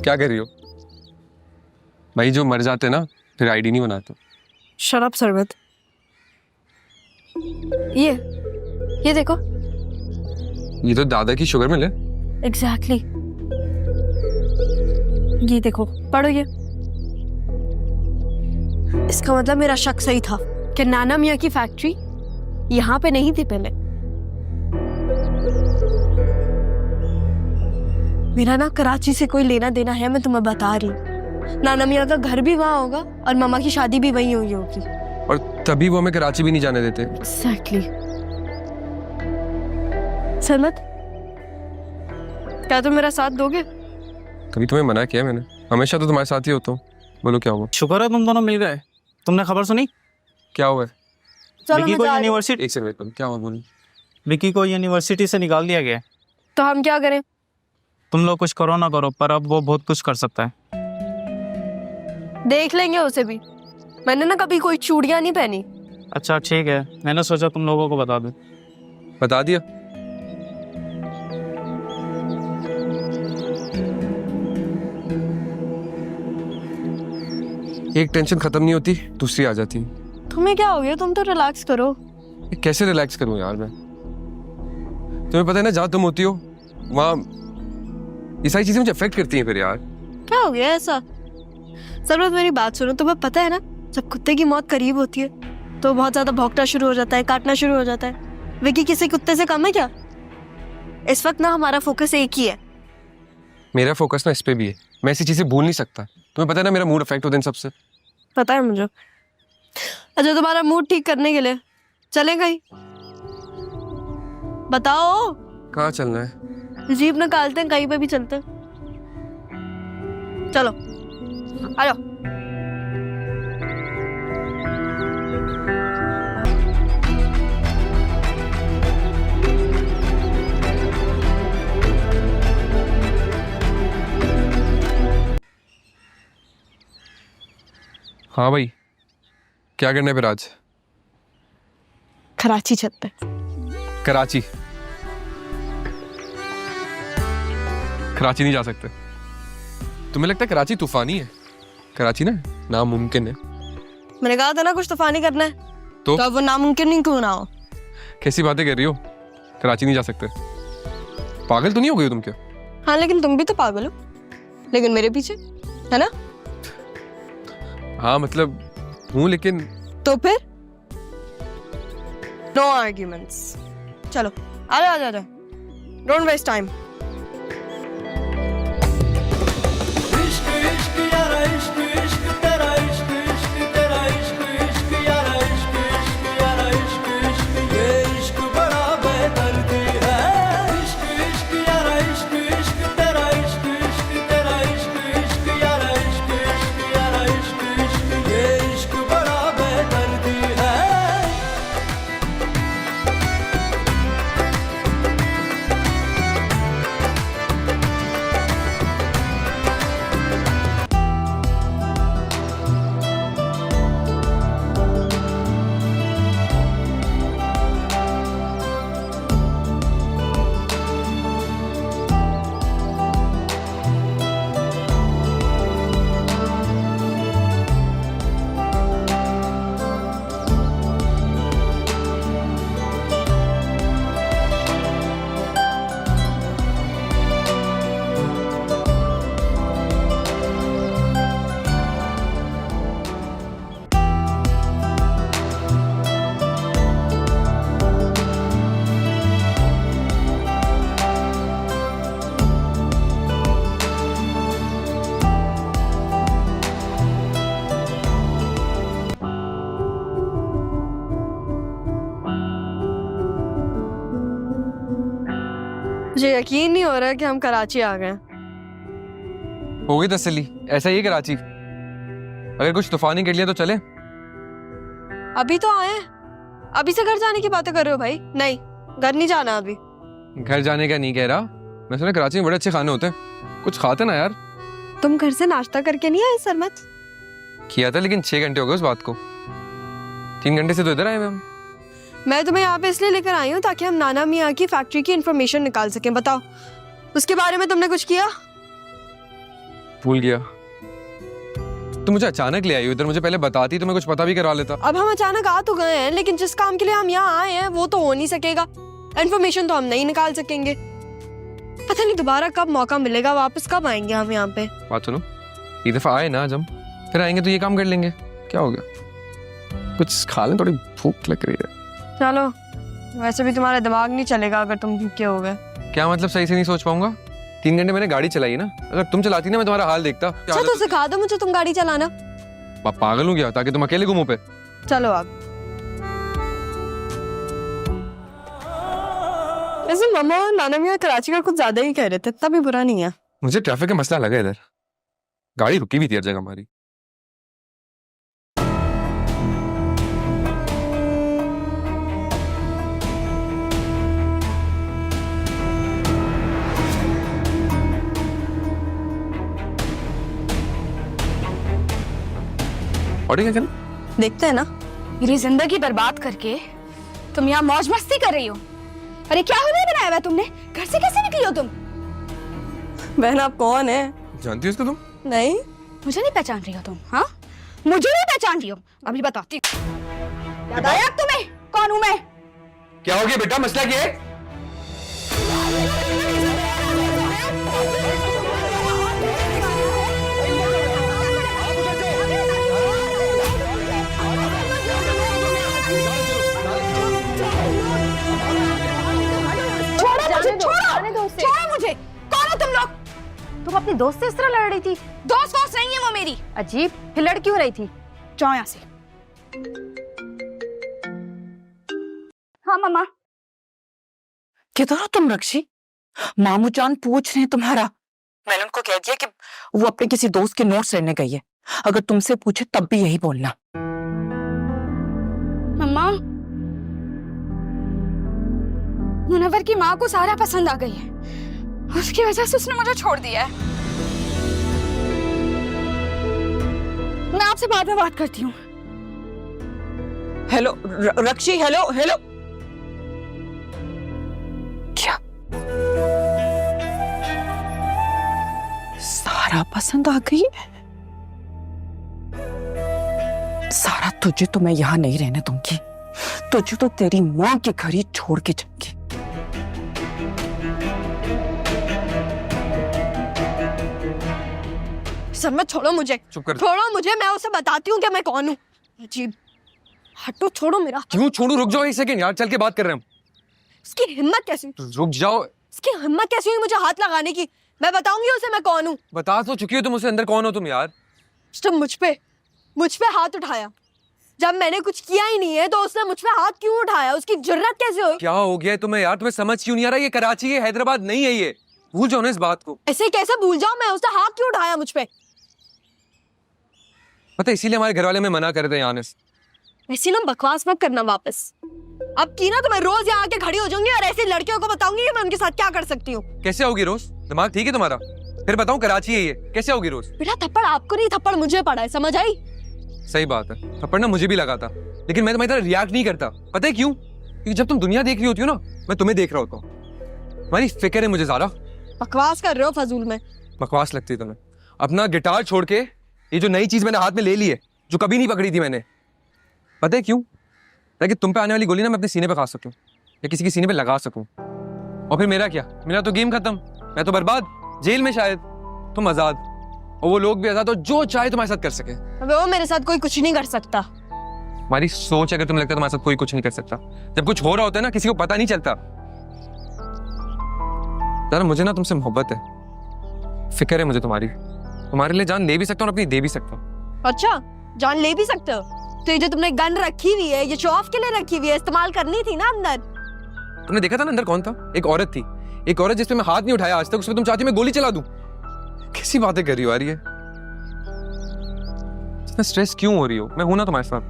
Speaker 2: क्या कर रही हो भाई? जो मर जाते ना फिर आईडी नहीं बनाते।
Speaker 3: Shut up Sarmat. ये देखो।
Speaker 2: ये तो दादा की शुगर मिल है।
Speaker 3: एग्जैक्टली ये देखो, पढ़ो ये। इसका मतलब मेरा शक सही था कि नाना मियाँ की फैक्ट्री यहाँ पे नहीं थी पहले। मेरा ना कराची से कोई लेना देना है, मैं तुम्हें बता रही हूँ। नाना मियाँ का घर भी वहाँ होगा और मामा की शादी भी वहीं हुई होगी।
Speaker 2: और तभी वो हमें कराची भी नहीं जाने देते।
Speaker 3: एग्जैक्टली। सरमत, क्या तुम मेरा साथ दोगे?
Speaker 2: कभी तुम्हें मना किया मैंने? हमेशा तो तुम्हारे साथ ही होता हूँ। बोलो क्या हुआ?
Speaker 4: शुक्र है तुम दोनों मिल गए। तुमने खबर सुनी?
Speaker 2: क्या हुआ है?
Speaker 3: चलो
Speaker 4: विकी
Speaker 3: मैं
Speaker 4: को
Speaker 3: जा रही हूँ।
Speaker 4: यूनिवर्सिटी
Speaker 2: एक सेकंड, क्या हुआ? बोलो।
Speaker 4: विकी को यूनिवर्सिटी से निकाल दिया गया है।
Speaker 3: तो हम क्या करें?
Speaker 4: तुम लोग कुछ करो ना करो, पर अब वो बहुत कुछ कर सकता है।
Speaker 3: देख लेंगे उसे भी। मैंने ना कभी कोई चूड़ियां नहीं पहनी।
Speaker 4: अच्छा ठीक है, मैंने सोचा तुम लोगों को बता दूं।
Speaker 2: बता दिया। एक टेंशन खत्म नहीं होती, दूसरी आ जाती।
Speaker 3: तुम्हें क्या हो गया? तुम तो रिलैक्स करो।
Speaker 2: कैसे रिलैक्स करूं यार मैं? तुम्हें पता है ना, जहां तुम होती हो वहां ये सारी चीजें मुझे अफेक्ट करती हैं। फिर यार
Speaker 3: क्या हो गया ऐसा? सरमत मेरी बात सुनो। तुम्हें पता है ना, जब कुत्ते की मौत करीब होती है तो बहुत ज्यादा भौंकना शुरू हो जाता है, काटना शुरू हो जाता है। विकी किसी कुत्ते से कम है क्या? इस वक्त ना हमारा फोकस एक ही है।
Speaker 2: मेरा फोकस ना इस पे भी है। मैं ऐसी चीजें भूल नहीं सकता। तुम्हें पता है ना, मेरा मूड अफेक्ट होता है इन सबसे।
Speaker 3: पता है मुझे। अच्छा, तुम्हारा मूड ठीक करने के लिए चलें कहीं? बताओ।
Speaker 2: कहाँ चलना है?
Speaker 3: जीप निकालते हैं, कहीं पे भी चलते हैं। चलो आ जाओ।
Speaker 2: हाँ भाई, क्या करना है फिर आज?
Speaker 3: कराची चलते हैं।
Speaker 2: कराची? कराची नहीं जा सकते। तुम्हें लगता है कराची तूफानी है? कराची ना नामुमकिन है।
Speaker 3: मैंने कहा था ना कुछ तूफानी करना है,
Speaker 2: तो
Speaker 3: अब वो नामुमकिन नहीं क्यों ना हो।
Speaker 2: कैसी बातें कर रही हो? कराची नहीं जा सकते? पागल तो नहीं हो गई हो तुम क्या?
Speaker 3: हाँ लेकिन तुम भी तो पागल हो, लेकिन मेरे पीछे है ना।
Speaker 2: हाँ मतलब हूँ, लेकिन
Speaker 3: तो फिर नो आर्ग्यूमेंट्स। चलो आ जाओ, आ जाओ, डोंट वेस्ट टाइम।
Speaker 10: इश्क इश्क यारा इश्क इश्क तेरा इश्क इश्क तेरा इश्क इश्क यारा इश्क इश्क यारा इश्क इश्क ये इश्क बड़ा बेदर्दी है। इश्क इश्क यारा इश्क इश्क तेरा इश्क इश्क तेरा इश्क इश्क यारा इश्क इश्क यारा इश्क इश्क ये इश्क बड़ा बेदर्दी है।
Speaker 3: मुझे यकीन नहीं हो रहा कि हम कराची आ गए।
Speaker 2: हो गई तसल्ली, ऐसा ही है कराची। अगर कुछ तूफानी कर लिया तो चले।
Speaker 3: अभी तो आए हैं, अभी से घर जाने की बातें कर रहे हो भाई? नहीं, घर नहीं जाना अभी।
Speaker 2: घर जाने का नहीं कह रहा, मैं सुना कराची में बड़े अच्छे खाने होते हैं, कुछ खाते ना यार।
Speaker 3: तुम घर से नाश्ता करके नहीं आए सरमत?
Speaker 2: किया था, लेकिन 6 घंटे हो गए उस बात को। 3 घंटे से तो इधर आए हुए हम।
Speaker 3: मैं तुम्हें यहाँ पे इसलिए लेकर आई हूँ ताकि हम नाना मियाँ की फैक्ट्री की इंफॉर्मेशन निकाल सकें। बताओ, उसके बारे में तुमने कुछ किया?
Speaker 2: भूल गया। तुम मुझे अचानक ले आई हो इधर, मुझे पहले बताती तो मैं कुछ पता भी करवा लेता।
Speaker 3: अब हम अचानक आ तो गए हैं, लेकिन जिस काम के लिए हम यहाँ आए हैं वो तो हो नहीं सकेगा। इन्फॉर्मेशन तो हम नहीं निकाल सकेंगे। पता नहीं दोबारा कब मौका मिलेगा, वापस कब आएंगे हम यहाँ पे।
Speaker 2: बात सुनो, ये दफा आए ना आज हम, फिर आएंगे तो ये काम कर लेंगे। क्या हो गया, कुछ खा लें, थोड़ी भूख लग रही है।
Speaker 3: चलो, वैसे भी तुम्हारा दिमाग नहीं चलेगा अगर तुम भूखे हो गए।
Speaker 2: क्या मतलब सही से नहीं सोच पाऊंगा? 3 घंटे मैंने गाड़ी चलाई ना, अगर तुम चलाती ना मैं तुम्हारा हाल देखता।
Speaker 3: अच्छा तो सिखा दो मुझे तुम गाड़ी चलाना।
Speaker 2: पागल हूँ क्या, ताकि तुम अकेले घूमो पे?
Speaker 3: चलो अब। वैसे मम्मा और नाना मियाँ कराची का कुछ ज्यादा ही कह रहे थे, इतना भी बुरा नहीं है।
Speaker 2: मुझे ट्रैफिक का मसला लगा इधर, गाड़ी रुकी भी थी हर जगह हमारी। और क्या करना?
Speaker 3: देखते हैं ना।
Speaker 8: मेरी जिंदगी बर्बाद करके तुम यहाँ मौज मस्ती कर रही हो। अरे क्या हुआ बनाया हुआ तुमने? घर से कैसे निकली हो तुम?
Speaker 3: बहन आप कौन है?
Speaker 2: जानती हो इसको तुम?
Speaker 3: नहीं।
Speaker 8: मुझे नहीं पहचान रही हो तुम? हाँ, मुझे नहीं पहचान रही हो? अभी बताती हूँ। याद आया अब तुम्हें कौन हूँ मैं?
Speaker 2: क्या हो गया बेटा, मसला क्या है?
Speaker 8: छोड़ो मुझे। कौन हो तुम लोग?
Speaker 1: तुम अपनी दोस्त से इस तरह लड़ रही थी?
Speaker 8: दोस्त वोस्त नहीं है वो मेरी।
Speaker 1: अजीब, फिर लड़ क्यों रही थी?
Speaker 8: जाओ यहाँ से। हाँ मम्मा।
Speaker 11: किधर हो तुम रक्षी? मामू जान पूछ रहे हैं तुम्हारा। मैंने उनको कह दिया कि वो अपने किसी दोस्त के नोट्स लेने गई है। अगर तुमसे पूछे तब भी यही बोलना।
Speaker 8: मम्मा, मुनव्वर की माँ को सारा पसंद आ गई है, उसकी वजह से उसने मुझे छोड़ दिया है। मैं आपसे बाद में बात करती हूँ।
Speaker 11: Hello Rakshi, hello hello. क्या सारा पसंद आ गई है? सारा, तुझे तो मैं यहाँ नहीं रहने दूंगी। तुझे तो तेरी माँ के घर ही छोड़ के जाऊंगी।
Speaker 3: सरमत छोड़ो मुझे।
Speaker 2: चुप कर।
Speaker 3: छोड़ो मुझे, मैं उसे बताती हूँ कि मैं कौन हूँ। अजीब, हटो, छोड़ो मेरा।
Speaker 2: क्यों छोड़ू? रुक जाओ 1 सेकंड यार, चल के बात कर रहे हैं हम।
Speaker 3: उसकी हिम्मत कैसी?
Speaker 2: रुक जाओ।
Speaker 3: उसकी हिम्मत कैसी हुई मुझे हाथ लगाने की? मैं बताऊंगी उसे मैं कौन हूँ।
Speaker 2: बता तो चुकी हो तुम उसे, अंदर कौन हो तुम यार?
Speaker 3: उसने मुझ पे हाथ उठाया जब मैंने कुछ किया ही नहीं है, तो उसने मुझ पे हाथ क्यों उठाया? उसकी जुर्रत कैसे हुई?
Speaker 2: क्या हो गया तुम्हें यार? तुम्हें समझ क्यों नहीं आ रहा? ये कराची है, हैदराबाद नहीं है। ये भूल जाओ ना इस बात को।
Speaker 3: ऐसे कैसे भूल जाऊं मैं? उसने हाथ क्यों उठाया मुझ पे?
Speaker 2: पता है, इसीलिए हमारे घर वाले हमें मना करते हैं यानिस।
Speaker 3: ऐसी ना बकवास मत करना वापस। अब की ना तो मैं रोज यहाँ आके खड़ी हो जाऊंगी और ऐसी लड़कियों को बताऊंगी कि मैं उनके साथ क्या कर सकती हूँ।
Speaker 2: कैसे होगी रोज? दिमाग ठीक है तुम्हारा? फिर बताऊं, कराची है ये, कैसे होगी रोज?
Speaker 3: बेटा थप्पड़ आपको नहीं, थप्पड़ मुझे पड़ा है, समझ आई?
Speaker 2: सही बात है, थप्पड़ ना मुझे भी लगा था, लेकिन मैं तुम्हारी तरह रिएक्ट नहीं करता। पता है क्यों? क्योंकि जब तुम दुनिया देख रही होती हो ना, मैं तुम्हें देख रहा होता हूँ। तुम्हारी फिक्र है मुझे ज़ारा।
Speaker 3: बकवास कर रहे हो फजूल में।
Speaker 2: बकवास लगती है तुम्हें? अपना गिटार छोड़ के ये जो नई चीज मैंने हाथ में ले ली है, जो कभी नहीं पकड़ी थी मैंने, पता है क्यों? ताकि तुम पे आने वाली गोली ना मैं अपने सीने पे खा सकूं या किसी के सीने पे लगा सकूं। और फिर मेरा क्या? मेरा तो गेम खत्म, मैं तो बर्बाद, जेल में शायद, तुम आजाद, और वो लोग भी आजाद, और जो चाहे तुम्हारे साथ कर सके।
Speaker 3: अबे वो मेरे साथ कोई कुछ नहीं कर सकता।
Speaker 2: हमारी सोच अगर तुम्हें लगता है तुम्हारे साथ कोई कुछ नहीं कर सकता, जब कुछ हो रहा होता है ना किसी को पता नहीं चलता। यार मुझे ना तुमसे मोहब्बत है, फिक्र है मुझे तुम्हारी। तुम्हारे लिए जान ले भी सकता हूँ और अपनी दे भी सकता हूँ।
Speaker 3: अच्छा, जान ले भी सकते हो? तो ये जो तुमने गन रखी हुई है, ये शो ऑफ के लिए रखी हुई है, इस्तेमाल करनी थी ना अंदर।
Speaker 2: तुमने देखा था ना अंदर कौन था? एक औरत थी, एक औरत जिसपे मैं हाथ नहीं उठाया आज तक, उसपे तुम चाहती मैं गोली चला दूं? कैसी बातें कर रही हो यार ये? इतना स्ट्रेस क्यों हो रही हो? मैं हूं ना तुम्हारे साथ।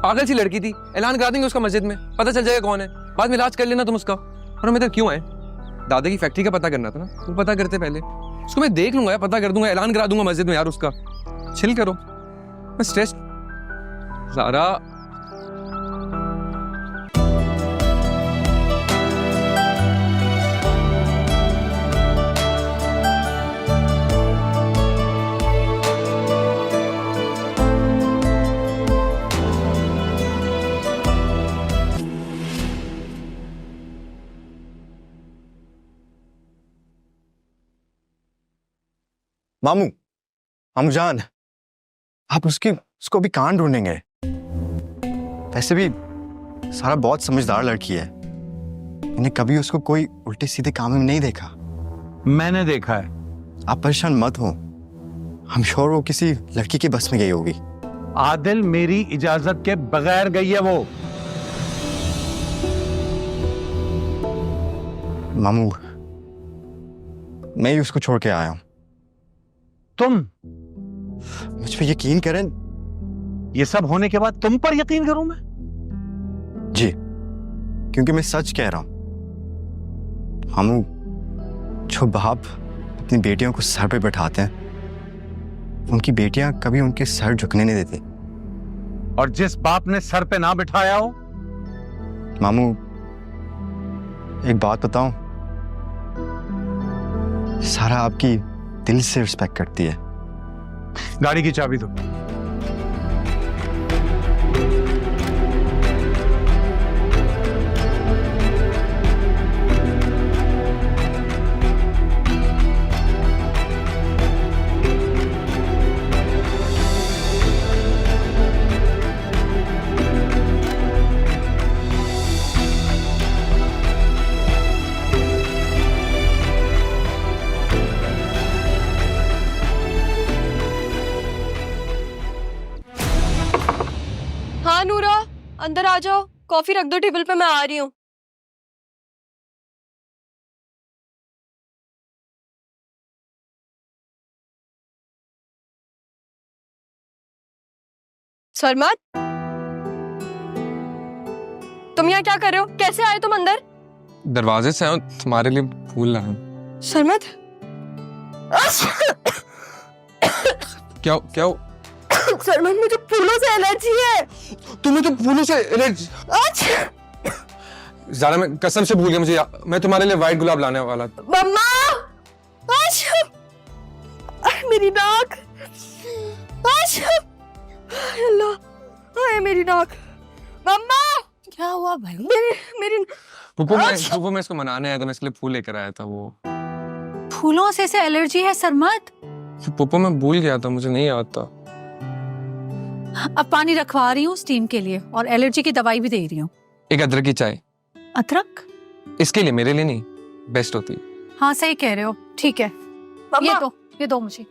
Speaker 2: पागल सी लड़की थी, ऐलान करा देंगे उसका मस्जिद में, पता चल जाएगा कौन है, बाद में इलाज कर लेना तुम उसका। और हम इधर क्यों आए? दादा की फैक्ट्री का पता करना था ना, तुम पता करते पहले। उसको मैं देख लूंगा यार, पता कर दूंगा, ऐलान करा दूंगा मस्जिद में यार उसका। चिल करो, मैं स्ट्रेस। ज़ारा
Speaker 9: मामू, मामू जान, आप उसको भी कहाँ ढूंढेंगे? वैसे भी सारा बहुत समझदार लड़की है, मैंने कभी उसको कोई उल्टे सीधे काम में नहीं देखा।
Speaker 7: मैंने देखा है।
Speaker 9: आप परेशान मत हो, हम श्योर वो किसी लड़की के बस में गई होगी।
Speaker 7: आदिल मेरी इजाजत के बगैर गई है वो।
Speaker 9: मामू, मैं ही उसको छोड़ के आया हूं।
Speaker 7: तुम?
Speaker 9: मुझ पे यकीन करें।
Speaker 7: ये सब होने के बाद तुम पर यकीन करूं मैं?
Speaker 9: जी, क्योंकि मैं सच कह रहा हूं। मामू, जो बाप अपनी बेटियों को सर पे बैठाते हैं, उनकी बेटियां कभी उनके सर झुकने नहीं देती।
Speaker 7: और जिस बाप ने सर पे ना बिठाया हो?
Speaker 9: मामू, एक बात बताऊं, सारा आपकी दिल से रिस्पेक्ट करती है।
Speaker 7: गाड़ी की चाबी दो।
Speaker 3: हाँ नूरा, अंदर आ जाओ, कॉफी रख दो टेबल पे, मैं आ रही हूँ। सरमत, तुम यहाँ क्या कर रहे हो? कैसे आए तुम अंदर?
Speaker 2: दरवाजे से आया हूं, तुम्हारे लिए फूल लाया हूं।
Speaker 3: सरमत,
Speaker 2: क्या क्या?
Speaker 3: सरमत, मुझे फूलों से एलर्जी है।
Speaker 2: तुम्हें तो फूलों से एलर्जी? ज़ारा, मैं कसम से भूल गया, मुझे मैं तुम्हारे लिए व्हाइट गुलाब लाने वाला था।
Speaker 3: मम्मा, मेरी नाक, अल्लाह, हाय मेरी नाक। मम्मा,
Speaker 11: क्या हुआ भाई?
Speaker 3: मेरी
Speaker 2: पुप्पो मैं इसको मनाने आया था, मैं इसके लिए फूल लेकर आया था। वो
Speaker 11: फूलों से एलर्जी है सरमत?
Speaker 2: पुप्पो मैं भूल गया था, मुझे नहीं याद था।
Speaker 11: अब पानी रखवा रही हूँ स्टीम के लिए, और एलर्जी की दवाई भी दे रही हूँ।
Speaker 2: एक अदरक की चाय।
Speaker 11: अदरक?
Speaker 2: इसके लिए, मेरे लिए नहीं, बेस्ट होती है।
Speaker 11: हाँ सही कह रहे हो, ठीक है। ये दो मुझे,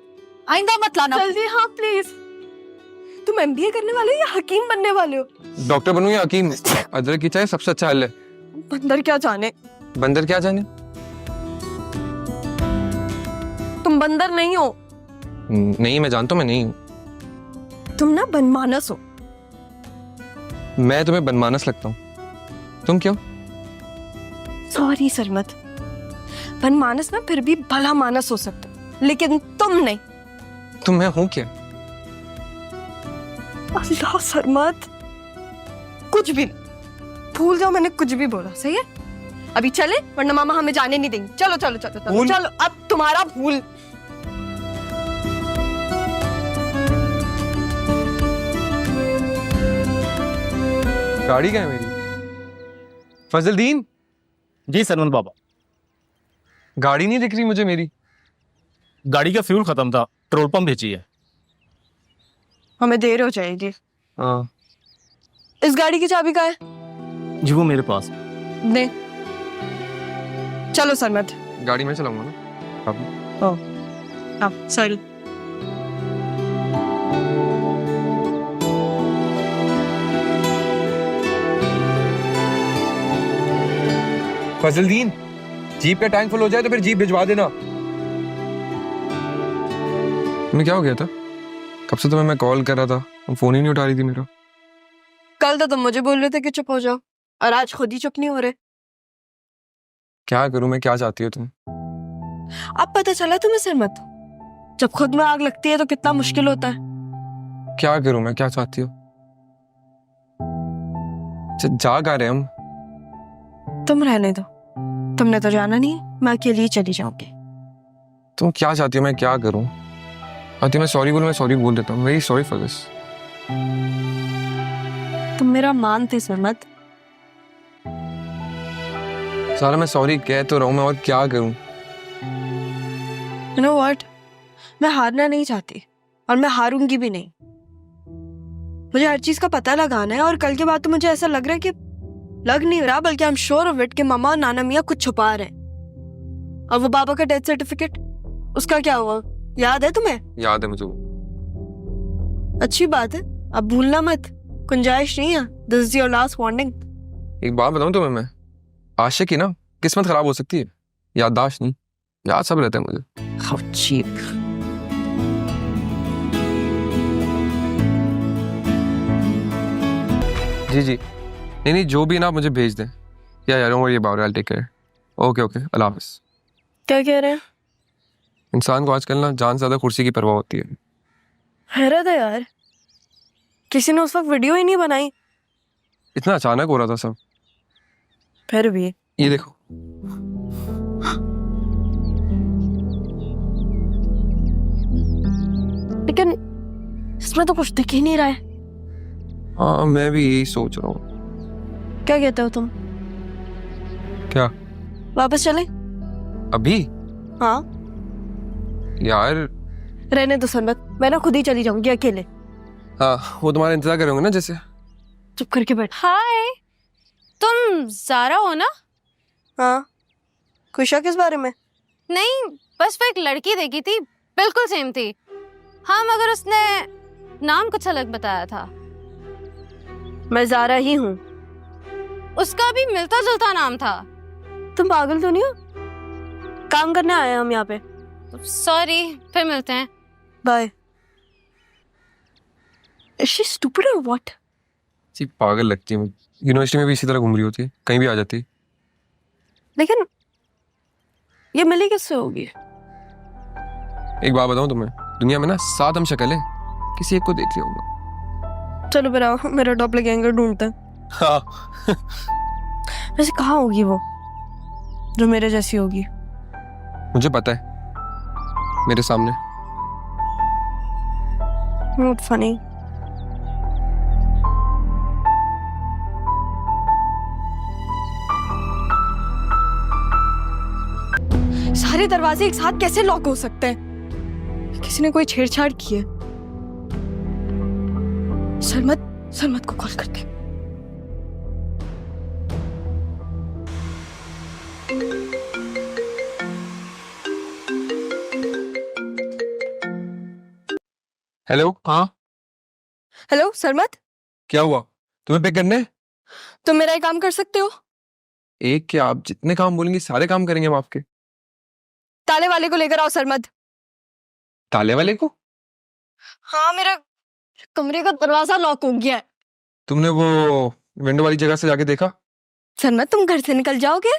Speaker 11: आइंदा मत लाना।
Speaker 3: जल्दी, हाँ प्लीज। तुम एमबीए करने वाले हो या हकीम बनने वाले हो?
Speaker 2: डॉक्टर बनूं या हकीम, अदरक की चाय सबसे अच्छा हल है।
Speaker 3: बंदर क्या जाने।
Speaker 2: बंदर क्या जाने?
Speaker 3: तुम बंदर नहीं हो।
Speaker 2: नहीं, मैं जानता हूं मैं नहीं हूं।
Speaker 3: तुम ना बनमानस हो।
Speaker 2: मैं तुम्हें बनमानस लगता हूं? तुम क्यों?
Speaker 3: सॉरी सरमत, बनमानस ना फिर भी भला मानस हो सकता, लेकिन तुम नहीं।
Speaker 2: तुम मैं हूं क्या?
Speaker 3: अल्लाह सरमत, कुछ भी भूल जाओ, मैंने कुछ भी बोला, सही है? अभी चले, वरना मामा हमें जाने नहीं देंगे। चलो चलो चलो चलो चलो, अब तुम्हारा भूल।
Speaker 2: गाड़ी क्या है मेरी? फजलदीन,
Speaker 12: जी सरमन बाबा।
Speaker 2: गाड़ी नहीं दिख रही मुझे मेरी।
Speaker 12: गाड़ी का फ्यूल खत्म था, पेट्रोल पंप भेजिए।
Speaker 3: हमें देर हो जाएगी।
Speaker 2: हाँ,
Speaker 3: इस गाड़ी की चाबी कहाँ है?
Speaker 12: जी वो मेरे पास।
Speaker 3: दे। चलो सरमत।
Speaker 2: गाड़ी में चलाऊंगा ना।
Speaker 3: अब चल।
Speaker 2: फजलदीन, जीप का टैंक फुल हो जाए तो फिर जीप भिजवा देना। तुम्हें क्या हो गया था? कब से तुम्हें मैं कॉल कर रहा था, तुम फोन ही नहीं उठा रही थी मेरा।
Speaker 3: कल तो तुम मुझे बोल रहे थे कि चुप हो जाओ, और आज खुद ही चुप नहीं हो रहे।
Speaker 2: क्या करूं मैं, क्या चाहती हो तुम?
Speaker 3: अब पता चला तुम्हें सरमत, जब खुद में आग लगती है तो कितना मुश्किल होता है।
Speaker 2: क्या करूं मैं, क्या चाहती हो? जा कहाँ रहे हम?
Speaker 3: तुम रहने दो, तुमने तो जाना नहीं है, मैं अकेली ही चली जाऊंगी।
Speaker 2: तुम क्या चाहती हो मैं क्या करूं? आती मैं सॉरी बोलूं, मैं सॉरी बोल देता हूँ। Very sorry for this.
Speaker 3: तुम मेरा मानते सरमत।
Speaker 2: सारा मैं सॉरी कह तो रहा हूँ मैं, और क्या करूं?
Speaker 3: You know what? मैं हारना नहीं चाहती और मैं हारूंगी भी नहीं। मुझे हर चीज का पता लगाना है, और कल के बाद तो मुझे ऐसा लग रहा है कि लग नहीं रहा बल्कि I am sure of it कि मामा और नाना मियाँ कुछ छुपा रहे हैं। और वो बाबा का डेथ सर्टिफिकेट, उसका क्या हुआ, याद है तुम्हें?
Speaker 2: याद है मुझे।
Speaker 3: अच्छी बात है, अब भूलना मत, गुंजाइश नहीं है। This is your last warning.
Speaker 2: एक बात बताऊं तुम्हें मैं, आशिक की ना किस्मत खराब हो सकती है, याददाश्त नहीं। याद सब रहता है मुझे।
Speaker 3: How cheap.
Speaker 2: जी जी, नहीं नहीं, जो भी ना आप मुझे भेज दें। यार don't worry about it, I take care. Okay okay, अल्लाह हाफिज।
Speaker 3: क्या कह रहे हैं?
Speaker 2: इंसान को आजकल ना जान से ज्यादा कुर्सी की परवाह होती है।
Speaker 3: हैरत है यार, किसी ने उस वक्त वीडियो ही नहीं बनाई।
Speaker 2: इतना अचानक हो रहा था सब।
Speaker 3: फिर भी
Speaker 2: ये देखो,
Speaker 3: लेकिन इसमें तो कुछ दिख ही नहीं रहा है।
Speaker 2: हाँ मैं भी यही सोच रहा हूँ।
Speaker 3: क्या कहते हो तुम?
Speaker 2: क्या?
Speaker 3: वापस चले?
Speaker 2: अभी?
Speaker 3: हाँ
Speaker 2: यार
Speaker 3: रहने दो सरमत, मैं ना खुद ही चली जाऊंगी अकेले।
Speaker 2: हाँ, वो तुम्हारा इंतजार करेंगे ना जैसे।
Speaker 3: चुप करके बैठ।
Speaker 1: हाय, तुम ज़ारा हो ना?
Speaker 3: हाँ, खुश हो किस बारे में?
Speaker 1: नहीं, बस वो एक लड़की देखी थी, बिल्कुल सेम थी। हाँ मगर उसने नाम कुछ अलग बताया था।
Speaker 3: मैं ज़ारा ही हूँ।
Speaker 1: उसका भी मिलता जुलता नाम था।
Speaker 3: तुम पागल तो नहीं हो? काम करने आए हैं हम यहाँ पे।
Speaker 1: सॉरी, फिर मिलते हैं।
Speaker 3: Bye. Is she stupid or what?
Speaker 2: जी पागल लगती है। यूनिवर्सिटी में भी इसी तरह घूम रही होती है, कहीं भी आ जाती है।
Speaker 3: लेकिन ये मिली किससे होगी?
Speaker 2: एक बात बताऊं तुम्हें, दुनिया में ना 7 हम शक्ल है, किसी एक को देख लिया होगा।
Speaker 3: चलो फिर आओ, मेरा डॉपलगैंगर ढूंढते हैं।
Speaker 2: हाँ।
Speaker 3: वैसे कहाँ होगी वो जो मेरे जैसी होगी?
Speaker 2: मुझे पता है, मेरे सामने।
Speaker 3: Not funny. सारे दरवाजे एक साथ कैसे लॉक हो सकते हैं? किसी ने कोई छेड़छाड़ की है। सरमत को कॉल करते।
Speaker 2: हेलो। हाँ
Speaker 3: हेलो सरमत,
Speaker 2: क्या हुआ? तुम्हें पिक करने?
Speaker 3: तुम मेरा एक काम कर सकते हो?
Speaker 2: एक क्या, आप जितने काम बोलेंगे सारे काम करेंगे हम आपके।
Speaker 3: ताले वाले को लेकर आओ सरमत।
Speaker 2: ताले वाले को?
Speaker 3: हाँ, मेरा कमरे का दरवाजा लॉक हो गया है।
Speaker 2: तुमने वो विंडो वाली जगह से जाके देखा?
Speaker 3: सरमत तुम घर से निकल जाओगे?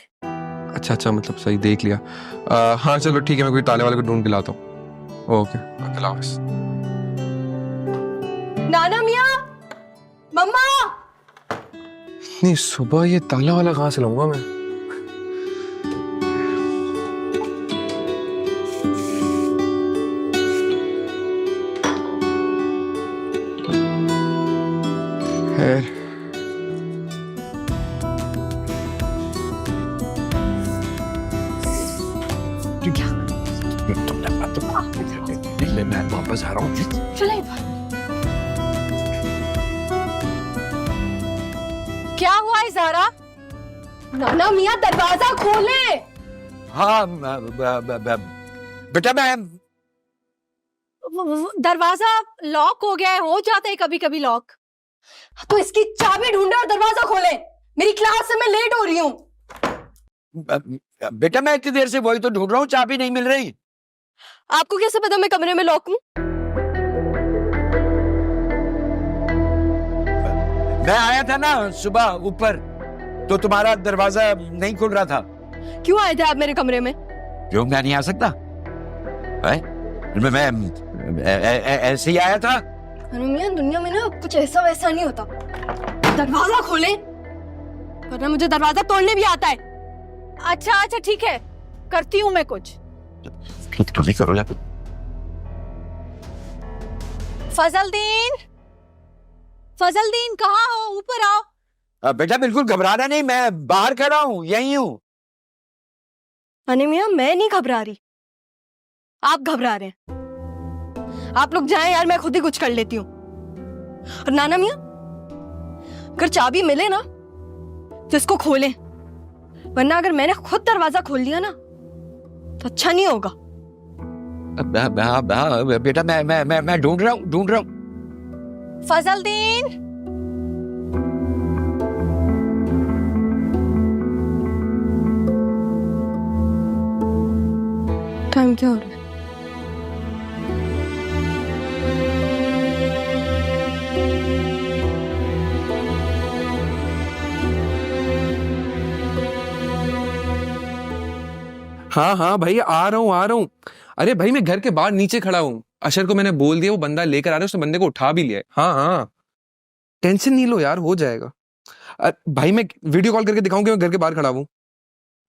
Speaker 2: अच्छा अच्छा, मतलब सही देख लिया। हाँ चलो ठीक है, मैं कोई ताले वाले को ढूंढ के लाता हूँ। ओके, अल्लाह हाफिज।
Speaker 3: नाना मियाँ, मम्मा।
Speaker 2: इतनी सुबह ये ताला वाला कहाँ से लाऊंगा मैं? खैर,
Speaker 5: मैं वापस आ रहा हूँ।
Speaker 3: चले। क्या हुआ है ज़ारा? नाना मियाँ दरवाजा खोले।
Speaker 5: हाँ बेटा, मैं
Speaker 3: दरवाजा लॉक हो गया है, हो जाता है कभी कभी लॉक। तो इसकी चाबी ढूंढे और दरवाजा खोले। मेरी क्लास से मैं लेट हो रही हूँ।
Speaker 5: बेटा मैं इतनी देर से वही तो ढूंढ रहा हूँ, चाबी नहीं मिल रही।
Speaker 3: आपको कैसे पता मैं कमरे में लॉक हूँ?
Speaker 5: मैं आया था ना सुबह ऊपर, तो तुम्हारा दरवाजा नहीं खुल रहा था।
Speaker 3: क्यों आए थे आप मेरे कमरे में?
Speaker 5: क्यों मैं नहीं आ सकता? मैं ऐसे ही आया था।
Speaker 3: मियां, दुनिया में ना कुछ ऐसा वैसा नहीं होता। दरवाजा खोले, वरना मुझे दरवाजा तोड़ने भी आता है। अच्छा अच्छा ठीक है, करती हूँ मैं कुछ।
Speaker 5: तुम नहीं करो यार।
Speaker 3: फजलदीन कहाँ हो? ऊपर आओ।
Speaker 5: बेटा बिल्कुल घबराना नहीं, मैं बाहर खड़ा हूँ, यहीं हूँ।
Speaker 3: मियां मैं नहीं घबरा रही, आप घबरा रहे हैं। आप लोग जाएं यार, मैं खुद ही कुछ कर लेती हूँ। और नाना मियां, अगर चाबी मिले ना तो इसको खोलें, वरना अगर मैंने खुद दरवाजा खोल लिया ना तो अच्छा नहीं होगा।
Speaker 5: बेटा मैं ढूंढ रहा हूँ।
Speaker 3: फजलदीन, टाइम क्या हो रहा है?
Speaker 2: हाँ हाँ भाई, आ रहा हूँ। अरे भाई मैं घर के बाहर नीचे खड़ा हूँ। अशर को मैंने बोल दिया, वो बंदा लेकर आ रहा है, उसने बंदे को उठा भी लिया है। हाँ, टेंशन नहीं लो यार, हो जाएगा। भाई मैं वीडियो कॉल करके दिखाऊं कि मैं घर के बाहर खड़ा हूँ?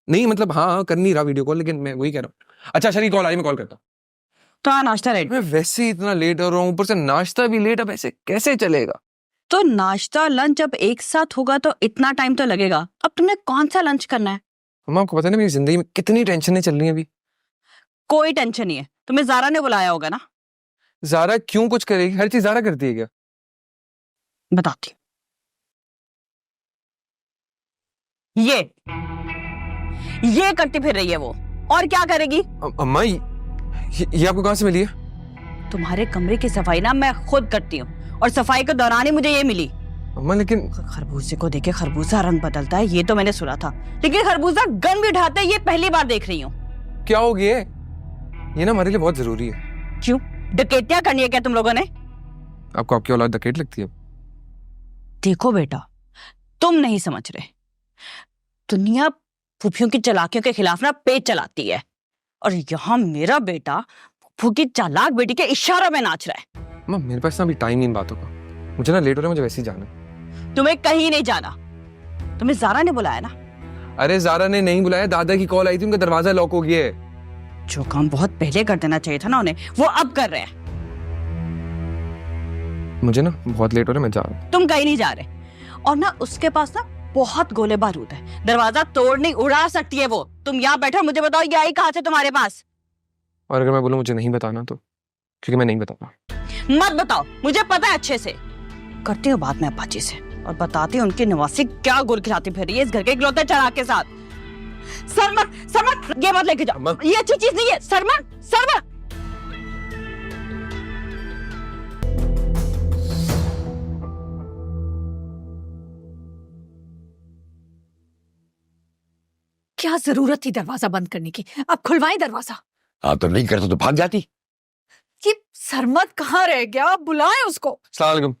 Speaker 2: नहीं मतलब हाँ कर नहीं रहा वीडियो कॉल, लेकिन मैं वही कह रहा हूँ। अच्छा अशर की कॉल आई, मैं कॉल करता हूँ।
Speaker 11: तो नाश्ता रेडी।
Speaker 2: मैं वैसे ही इतना लेट हो रहा हूँ, ऊपर से नाश्ता भी लेट, अब ऐसे कैसे चलेगा?
Speaker 11: तो नाश्ता लंच जब एक साथ होगा तो इतना टाइम तो लगेगा। अब तुमने कौन सा लंच करना है?
Speaker 2: अम्मा आपको पता है ना मेरी जिंदगी में कितनी टेंशनें चल रही हैं अभी।
Speaker 11: कोई टेंशन नहीं है, तुम्हें ज़ारा ने बुलाया होगा ना।
Speaker 2: ज़ारा क्यों कुछ करेगी? हर चीज ज़ारा करती है क्या?
Speaker 11: बताती हूँ। ये करती फिर रही है वो, और क्या करेगी?
Speaker 2: अम्मा ये आपको कहाँ से मिली है?
Speaker 11: तुम्हारे कमरे की सफाई ना मैं खुद करती हूँ, और सफाई के दौरान ही मुझे ये मिली।
Speaker 2: अम्मा लेकिन
Speaker 11: खरबूजे को देखे खरबूजा रंग बदलता है, ये तो मैंने सुना था, लेकिन खरबूजा गन भी उठाता है ये पहली बार देख रही हूँ।
Speaker 2: क्या हो गया? ये ना हमारे लिए बहुत जरूरी है।
Speaker 11: क्यों, डकैतियां करनी है क्या तुम लोगों ने?
Speaker 2: आपको आपकी औलाद डकैत लगती है?
Speaker 11: देखो बेटा, तुम नहीं समझ रहे, दुनिया फूफियों की चालाकियों के खिलाफ ना पेच चलाती है, और यहाँ मेरा बेटा फूफी की चालाक बेटी के इशारों में नाच रहा है।
Speaker 2: अम्मा मेरे पास ना अभी टाइम नहीं इन बातों का, मुझे ना लेट हो रहा है, मुझे वैसे ही जाना है।
Speaker 11: तुम्हें कहीं नहीं जाना, तुम्हें ज़ारा ने बुलाया ना।
Speaker 2: अरे ज़ारा ने नहीं बुलाया, दादा की कॉल आई थी, उनका दरवाजा लॉक हो गया है।
Speaker 11: जो काम बहुत पहले कर देना चाहिए था ना उन्हें, वो अब कर रहे हैं।
Speaker 2: मुझे ना बहुत लेट हो रहा है, मैं जा रहा हूँ।
Speaker 11: तुम कहीं नहीं जा रहे, और ना उसके पास ना बहुत गोले बारूद है, दरवाजा तोड़ नहीं उड़ा सकती है वो। तुम यहाँ बैठो, मुझे बताओ ये आई कहाँ से तुम्हारे पास?
Speaker 2: और अगर मैं बोलूँ मुझे नहीं बताना तो? क्योंकि मैं नहीं बताता।
Speaker 11: मत बताओ, मुझे पता है अच्छे से। करती हूँ बात मैं अब्बाजी से, और बताती हूँ उनकी नवासी क्या गुल खिलाती फिर रही है इस घर के इकलौते चढ़ाक के साथ। सरमत ये मत लेके जाओ, ये अच्छी चीज नहीं है। सरमत
Speaker 3: क्या जरूरत थी दरवाजा बंद करने की? अब खुलवाएं दरवाजा।
Speaker 5: हाँ तो नहीं करता तो भाग जाती।
Speaker 3: कि सरमत कहाँ रह गया? बुलाएं उसको।
Speaker 2: अस्सलाम वालेकुम।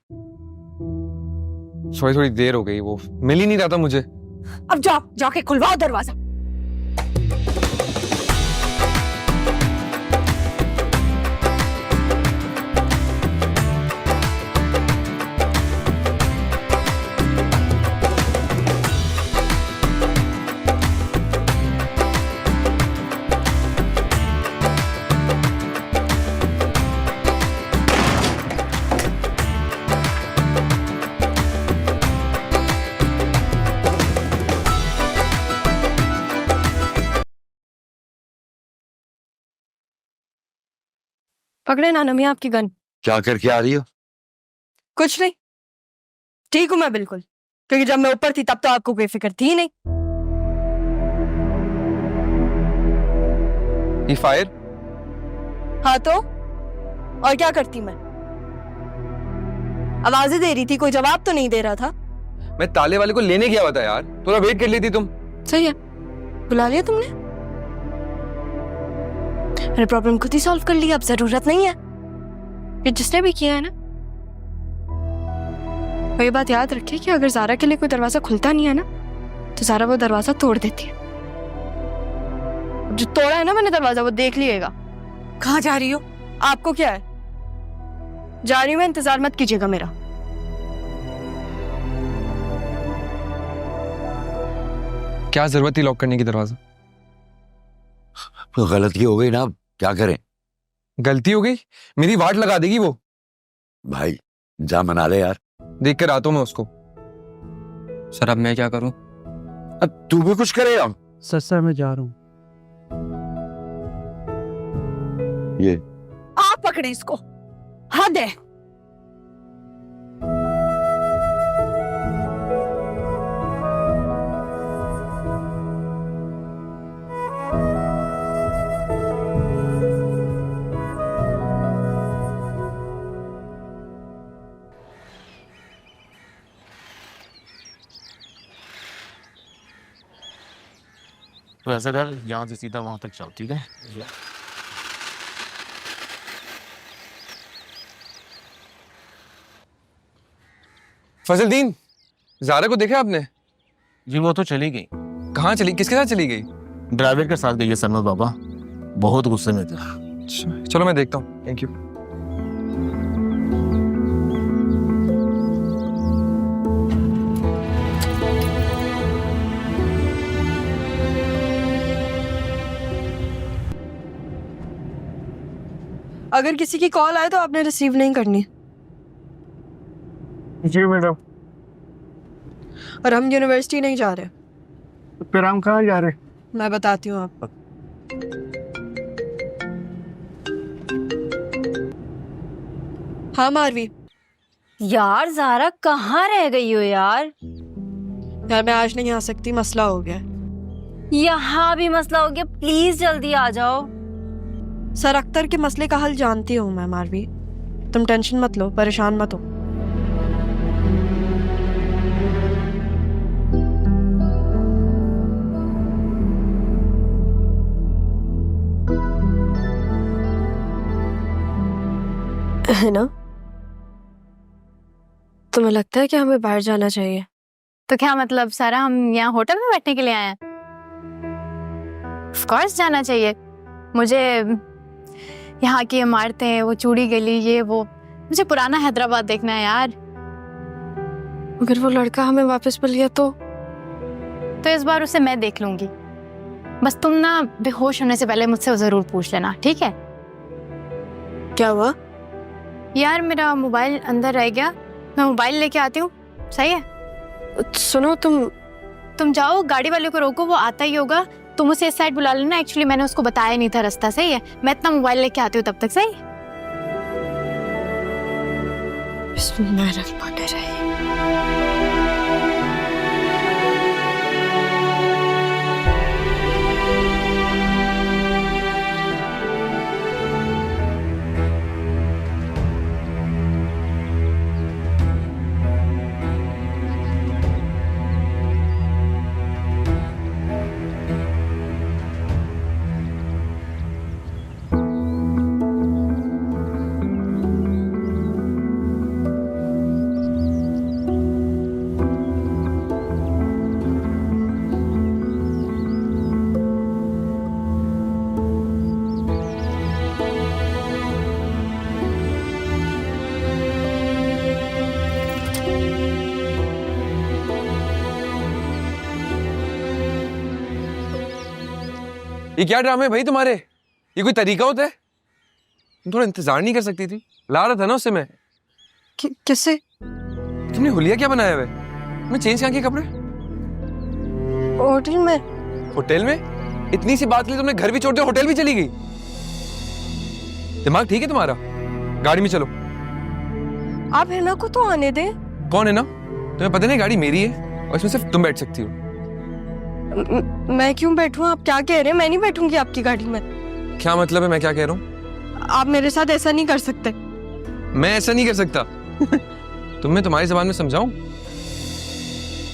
Speaker 2: सॉरी थोड़ी देर हो गई, वो मिल ही नहीं रहा था मुझे।
Speaker 3: अब जाके खुलवाओ दरवाजा। पकड़े नाना मियां आपकी गन।
Speaker 5: क्या करके आ रही हो?
Speaker 3: कुछ नहीं, ठीक हूं मैं बिल्कुल, क्योंकि जब मैं ऊपर थी तब तो आपको कोई फिक्र थी नहीं।
Speaker 2: ये फायर?
Speaker 3: हाँ तो और क्या करती मैं? आवाजें दे रही थी, कोई जवाब तो नहीं दे रहा था।
Speaker 2: मैं ताले वाले को लेने गया हुआ था यार, थोड़ा वेट कर लेती तुम।
Speaker 3: सही है, बुला लिया तुमने। मैंने प्रॉब्लम खुद ही सॉल्व कर लिया, अब जरूरत नहीं है ये जिसने भी किया है ना। और ये बात याद रखिए कि अगर ज़ारा के लिए कोई दरवाजा खुलता नहीं है ना तो ज़ारा वो दरवाजा तोड़ देती है। जो तोड़ा है ना मैंने दरवाजा वो देख लिएगा।
Speaker 11: कहाँ जा रही हो?
Speaker 3: आपको क्या है? जा रही हूँ मैं, इंतजार मत कीजिएगा मेरा।
Speaker 2: क्या जरूरत थी लॉक करने की दरवाजा?
Speaker 5: तो गलती हो गई ना, क्या करें?
Speaker 2: गलती हो गई? मेरी वाट लगा देगी वो।
Speaker 5: भाई जा मना ले यार।
Speaker 2: देख कर आता हूं मैं उसको।
Speaker 12: सर अब मैं क्या करूं?
Speaker 5: अब तू भी कुछ करे हम।
Speaker 10: सर मैं जा रहा हूँ।
Speaker 5: ये
Speaker 11: आप पकड़े इसको, हद है।
Speaker 12: तो ऐसा कर, यहाँ से सीधा वहां तक जाओ, ठीक है?
Speaker 2: फजलदीन, ज़ारा को देखा आपने?
Speaker 12: जी वो तो चली गई।
Speaker 2: कहाँ चली? किसके साथ चली गई?
Speaker 12: ड्राइवर के साथ गई है सरमद बाबा, बहुत गुस्से में थे।
Speaker 2: चलो मैं देखता हूँ। Thank you.
Speaker 3: अगर किसी की कॉल आए तो आपने रिसीव नहीं करनी।
Speaker 4: जी मैडम।
Speaker 3: और हम यूनिवर्सिटी नहीं जा रहे।
Speaker 4: फिर हम कहाँ जा रहे?
Speaker 3: मैं बताती हूँ आपको। हाँ मारवी।
Speaker 1: यार ज़ारा कहाँ रह गई हो यार?
Speaker 3: यार मैं आज नहीं आ सकती, मसला हो गया।
Speaker 1: यहाँ भी मसला हो गया, प्लीज जल्दी आ जाओ।
Speaker 3: सर अख्तर के मसले का हल जानती हूँ मैं मारवी, तुम टेंशन मत लो, परेशान मत हो। है ना? तुम्हें लगता है कि हमें बाहर जाना चाहिए?
Speaker 1: तो क्या मतलब सारा हम यहाँ होटल में बैठने के लिए आए हैं? ऑफ कोर्स जाना चाहिए। मुझे यहाँ की इमारतें, वो चूड़ी गली, ये वो, मुझे पुराना हैदराबाद देखना है यार।
Speaker 3: अगर वो लड़का हमें वापस मिल गया तो
Speaker 1: इस बार उसे मैं देख लूंगी। बस तुम ना बेहोश होने से पहले मुझसे जरूर पूछ लेना, ठीक है?
Speaker 3: क्या हुआ?
Speaker 1: यार मेरा मोबाइल अंदर रह गया, मैं मोबाइल लेके आती हूँ, सही है?
Speaker 3: सुनो
Speaker 1: तुम जाओ, गाड़ी वाले को रोको, वो आता ही होगा। तुम उसे इस साइड बुला लेना, एक्चुअली मैंने उसको बताया नहीं था रास्ता, सही है? मैं इतना मोबाइल लेके आती हूँ तब तक, सही?
Speaker 3: बिस्मिल्लाहिर्रहमानिर्रहीम।
Speaker 2: ये क्या ड्रामे भाई तुम्हारे? ये कोई तरीका होता है? तुम थोड़ा इंतजार नहीं कर सकती थी? ला रहा था ना उससे मैं।
Speaker 3: किससे?
Speaker 2: तुमने हुलिया क्या बनाया हुआ है? तुमने चेंज कहाँ किए कपड़े?
Speaker 3: होटल में।
Speaker 2: होटल में? इतनी सी बात के लिए तुमने घर भी छोड़ दिया, होटल भी चली गई? दिमाग ठीक है तुम्हारा? गाड़ी में चलो।
Speaker 3: आप हिना को तो आने दें।
Speaker 2: कौन है ना? तुम्हें पता नहीं गाड़ी मेरी है और इसमें सिर्फ तुम बैठ सकती हो।
Speaker 3: मैं क्यों बैठूं? आप क्या कह रहे हैं? मैं नहीं बैठूंगी आपकी गाड़ी में।
Speaker 2: क्या मतलब है मैं क्या कह रहा हूँ?
Speaker 3: आप मेरे साथ ऐसा नहीं कर सकते।
Speaker 2: मैं ऐसा नहीं कर सकता। तुम्हें तुम्हारी जबान में समझाऊं?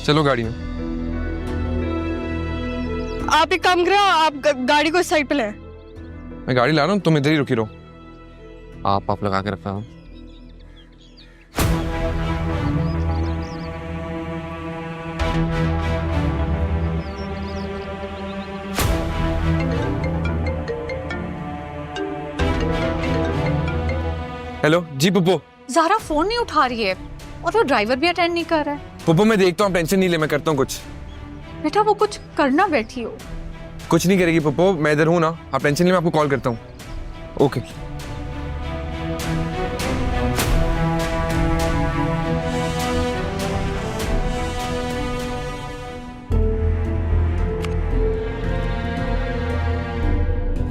Speaker 2: चलो गाड़ी में।
Speaker 3: आप एक काम करें, आप गाड़ी को इस साइड पे ले।
Speaker 2: मैं गाड़ी ला रहा हूँ, तुम इधर ही रुकी रहो। आप लगा के रखा हूँ। हेलो जी पुप्पो।
Speaker 6: ज़ारा फोन नहीं उठा रही है और वो ड्राइवर भी अटेंड नहीं कर रहा है।
Speaker 2: पुप्पो मैं देखता हूँ, टेंशन नहीं ले, मैं करता हूँ कुछ।
Speaker 6: बेटा वो कुछ करना बैठी हो।
Speaker 2: कुछ नहीं करेगी पुप्पो, मैं इधर हूँ ना, आप टेंशन नहीं, मैं आपको कॉल करता हूँ। ओके।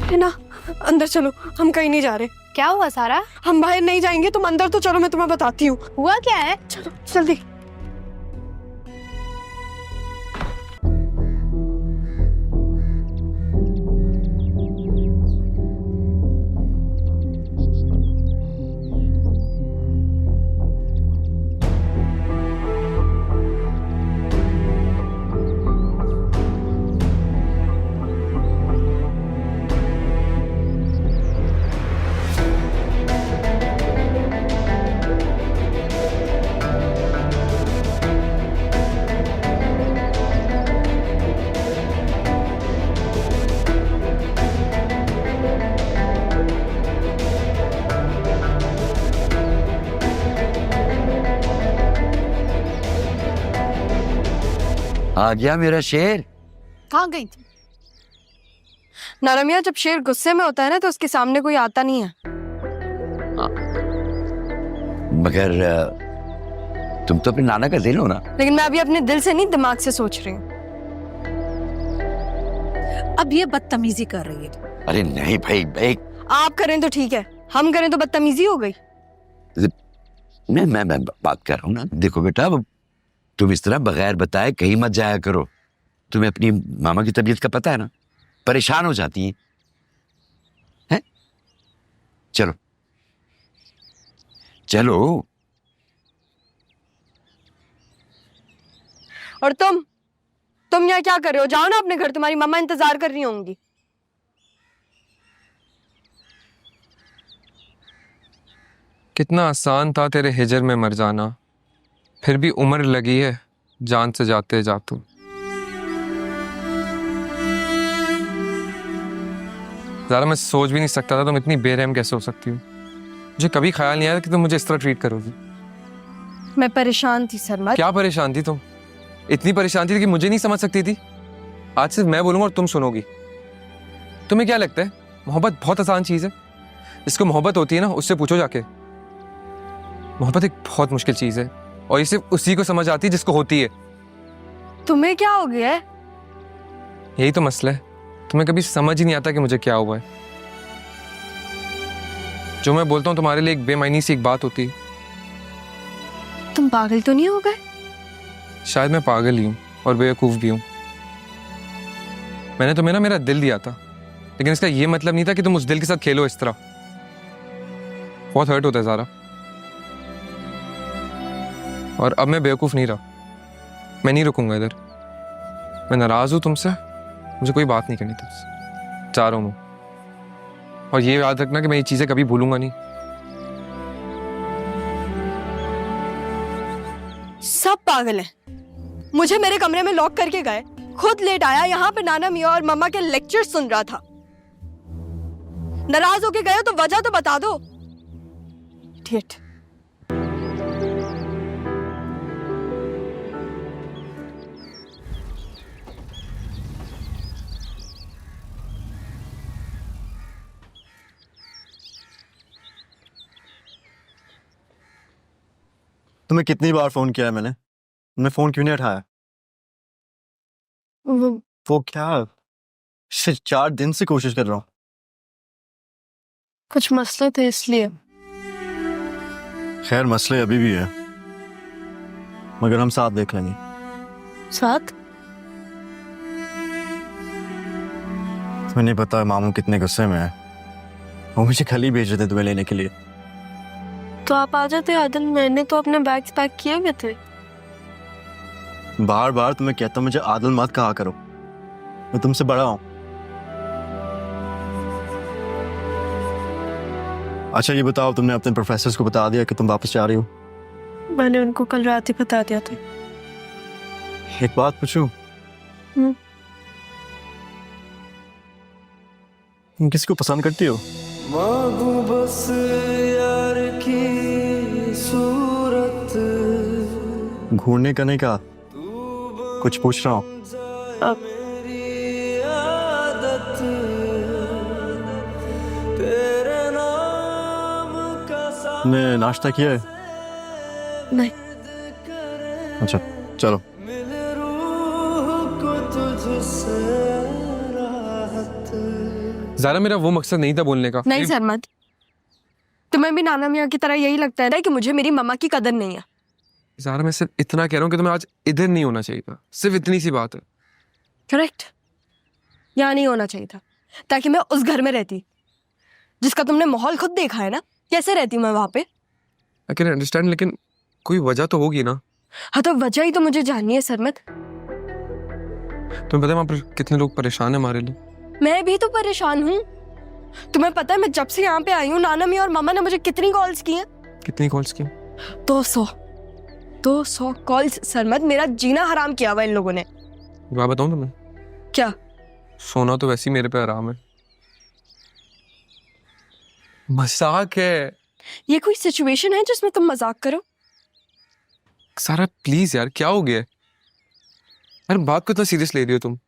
Speaker 3: है ना, अंदर चलो, हम कहीं नहीं जा रहे।
Speaker 8: क्या हुआ सारा?
Speaker 3: हम बाहर नहीं जाएंगे, तुम अंदर तो चलो, मैं तुम्हें बताती हूँ।
Speaker 8: हुआ क्या है?
Speaker 3: चलो जल्दी।
Speaker 5: आ गया मेरा शेर।
Speaker 3: कहाँ गई थी? नारमिया, जब शेर गुस्से में होता है ना तो उसके सामने कोई आता नहीं है।
Speaker 5: मगर तुम तो अपने नाना का दिल हो ना।
Speaker 3: लेकिन मैं अभी अपने दिल से नहीं, दिमाग से सोच रही हूँ।
Speaker 6: अब ये बदतमीजी कर रही है।
Speaker 5: अरे नहीं भाई,
Speaker 3: आप करें तो ठीक है, हम करें तो बदतमीजी हो गई।
Speaker 5: मैं बात कर रहा हूँ ना। देखो बेटा, तुम इस तरह बगैर बताए कहीं मत जाया करो। तुम्हें अपनी मामा की तबीयत का पता है ना, परेशान हो जाती हैं। चलो चलो।
Speaker 3: और तुम यहाँ क्या कर रहे हो? जाओ ना अपने घर, तुम्हारी मम्मा इंतजार कर रही होंगी।
Speaker 2: कितना आसान था तेरे हिजर में मर जाना, फिर भी उम्र लगी है जान से जाते जा तू। ज़ारा मैं सोच भी नहीं सकता था तुम इतनी बेरहम कैसे हो सकती हो। मुझे कभी ख्याल नहीं आया कि तुम मुझे इस तरह ट्रीट करोगी।
Speaker 3: मैं परेशान थी सरमा।
Speaker 2: क्या परेशान थी तुम? इतनी परेशान थी कि मुझे नहीं समझ सकती थी। आज सिर्फ मैं बोलूंगा और तुम सुनोगी। तुम्हें क्या लगता है मोहब्बत बहुत आसान चीज है? जिसको मोहब्बत होती है ना, उससे पूछो जाके। मोहब्बत एक बहुत मुश्किल चीज है और ये सिर्फ उसी को समझ आती है जिसको होती है।
Speaker 3: तुम्हें क्या हो गया है?
Speaker 2: यही तो मसला है, तुम्हें कभी समझ ही नहीं आता कि मुझे क्या हुआ है। जो मैं बोलता हूँ तुम्हारे लिए एक बेमायनी सी एक बात होती है।
Speaker 3: तुम पागल तो नहीं हो गए?
Speaker 2: शायद मैं पागल ही हूँ और बेवकूफ़ भी हूँ। मैंने तुम्हें ना मेरा दिल दिया था, लेकिन इसका ये मतलब नहीं था कि तुम उस दिल के साथ खेलो इस तरह। बहुत हर्ट होता है ज़ारा। और अब मैं बेवकूफ़ नहीं रहा, मैं नहीं रुकूंगा इधर। मैं नाराज़ हूँ तुमसे, मुझे कोई बात नहीं करनी तुमसे। जा रहा हूँ मैं। और ये याद रखना कि मैं ये चीज़ें कभी भूलूंगा नहीं।
Speaker 3: सब पागल हैं। मुझे मेरे कमरे में लॉक करके गए, खुद लेट आया यहाँ पे, नाना मियाँ और मम्मा के लेक्चर सुन रहा था। नाराज होके गए तो वजह तो बता दो। ठीक।
Speaker 9: तुम्हें कितनी बार फोन किया है मैंने, तुमने फोन क्यों नहीं उठाया? वो क्या, 4 दिन से कोशिश कर रहा हूँ।
Speaker 3: कुछ मसले थे इसलिए।
Speaker 9: खैर मसले अभी भी है, मगर हम साथ देख लेंगे।
Speaker 3: साथ?
Speaker 9: तुम्हें नहीं पता मामू कितने गुस्से में है। वो मुझे कल ही भेज रहे थे तुम्हें लेने के लिए।
Speaker 3: तो आप आ जाते आदिल, मैंने तो अपने बैग्स पैक किए हुए थे।
Speaker 9: बार बार तुम्हें कहता हूं मुझे आदिल मत कहा करो, मैं तुमसे बड़ा हूं। अच्छा ये बताओ, तुमने अपने प्रोफेसर्स को बता दिया कि तुम वापस जा रही हो?
Speaker 3: मैंने उनको कल रात ही बता दिया था।
Speaker 9: एक बात पूछूं? तुम किसी को पसंद करती हो?
Speaker 10: मांगू बस यार की सूरत,
Speaker 9: घूरने का नहीं कहा, कुछ पूछ रहा हूँ।
Speaker 10: मेरी आदत, तेरे नाम का
Speaker 9: तुमने नाश्ता किया है?
Speaker 3: नहीं।
Speaker 9: अच्छा चलो।
Speaker 10: मिल रूह को तुझसे राहत।
Speaker 2: ज़ारा, मेरा वो मकसद नहीं था बोलने का।
Speaker 3: नहीं सरमद, तुम्हें भी नाना मियाँ की तरह यही लगता है ना कि मुझे मेरी मम्मा की कदर नहीं है।
Speaker 2: ज़ारा, मैं सिर्फ इतना कह रहा हूँ कि तुम्हें आज इधर नहीं होना चाहिए था, सिर्फ इतनी सी बात है।
Speaker 3: करेक्ट, यहाँ नहीं होना चाहिए था, ताकि मैं उस घर में रहती जिसका तुमने माहौल खुद देखा है ना। कैसे रहती मैं वहां पे?
Speaker 2: आई कैन अंडरस्टैंड, लेकिन कोई वजह तो होगी ना।
Speaker 3: हाँ तो वजह ही तो मुझे जाननी है सरमद।
Speaker 2: तुम्हें पता है वहाँ पर कितने लोग परेशान है हमारे लिए?
Speaker 3: मैं भी तो परेशान हूँ। तुम्हें पता है मैं जब से यहाँ पे आई हूँ, नाना मियाँ और मामा ने मुझे कितनी कॉल्स की हैं?
Speaker 2: कितनी कॉल्स की?
Speaker 3: 200 कॉल्स सरमद। मेरा जीना हराम किया हुआ इन लोगों ने।
Speaker 2: बात बताऊँ तुम्हें?
Speaker 3: क्या?
Speaker 2: सोना तो वैसे ही मेरे पे आराम है। मजाक है।
Speaker 3: ये कोई सिचुएशन है जिसमें तुम मजाक करो?
Speaker 2: सारा प्लीज यार, क्या हो गया? यार बात को इतना सीरियस ले रही हो तुम?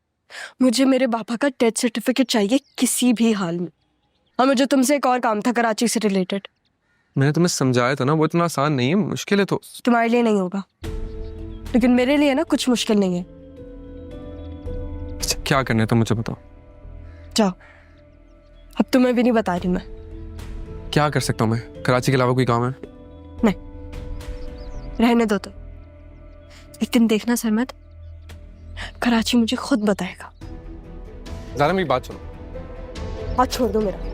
Speaker 3: मुझे मेरे पापा का डेथ सर्टिफिकेट चाहिए किसी भी हाल में। और मुझे तुमसे एक और काम था कराची से रिलेटेड।
Speaker 2: मैंने तुम्हें समझाया था ना, वो इतना आसान नहीं है, मुश्किल है। तो
Speaker 3: तुम्हारे लिए नहीं होगा, लेकिन मेरे लिए ना कुछ मुश्किल नहीं है।
Speaker 2: अच्छा, क्या करना है तो मुझे बताओ।
Speaker 3: जाओ, अब तुम्हें भी नहीं बता रही मैं।
Speaker 2: क्या कर सकता हूँ मैं? कराची के अलावा कोई काम है?
Speaker 3: रहने दो तो। एक दिन देखना सरमद, कराची मुझे खुद बताएगा।
Speaker 2: ज़ारा मेरी बात सुनो।
Speaker 3: बात छोड़ दो मेरा।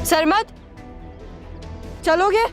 Speaker 3: सरमद, चलोगे?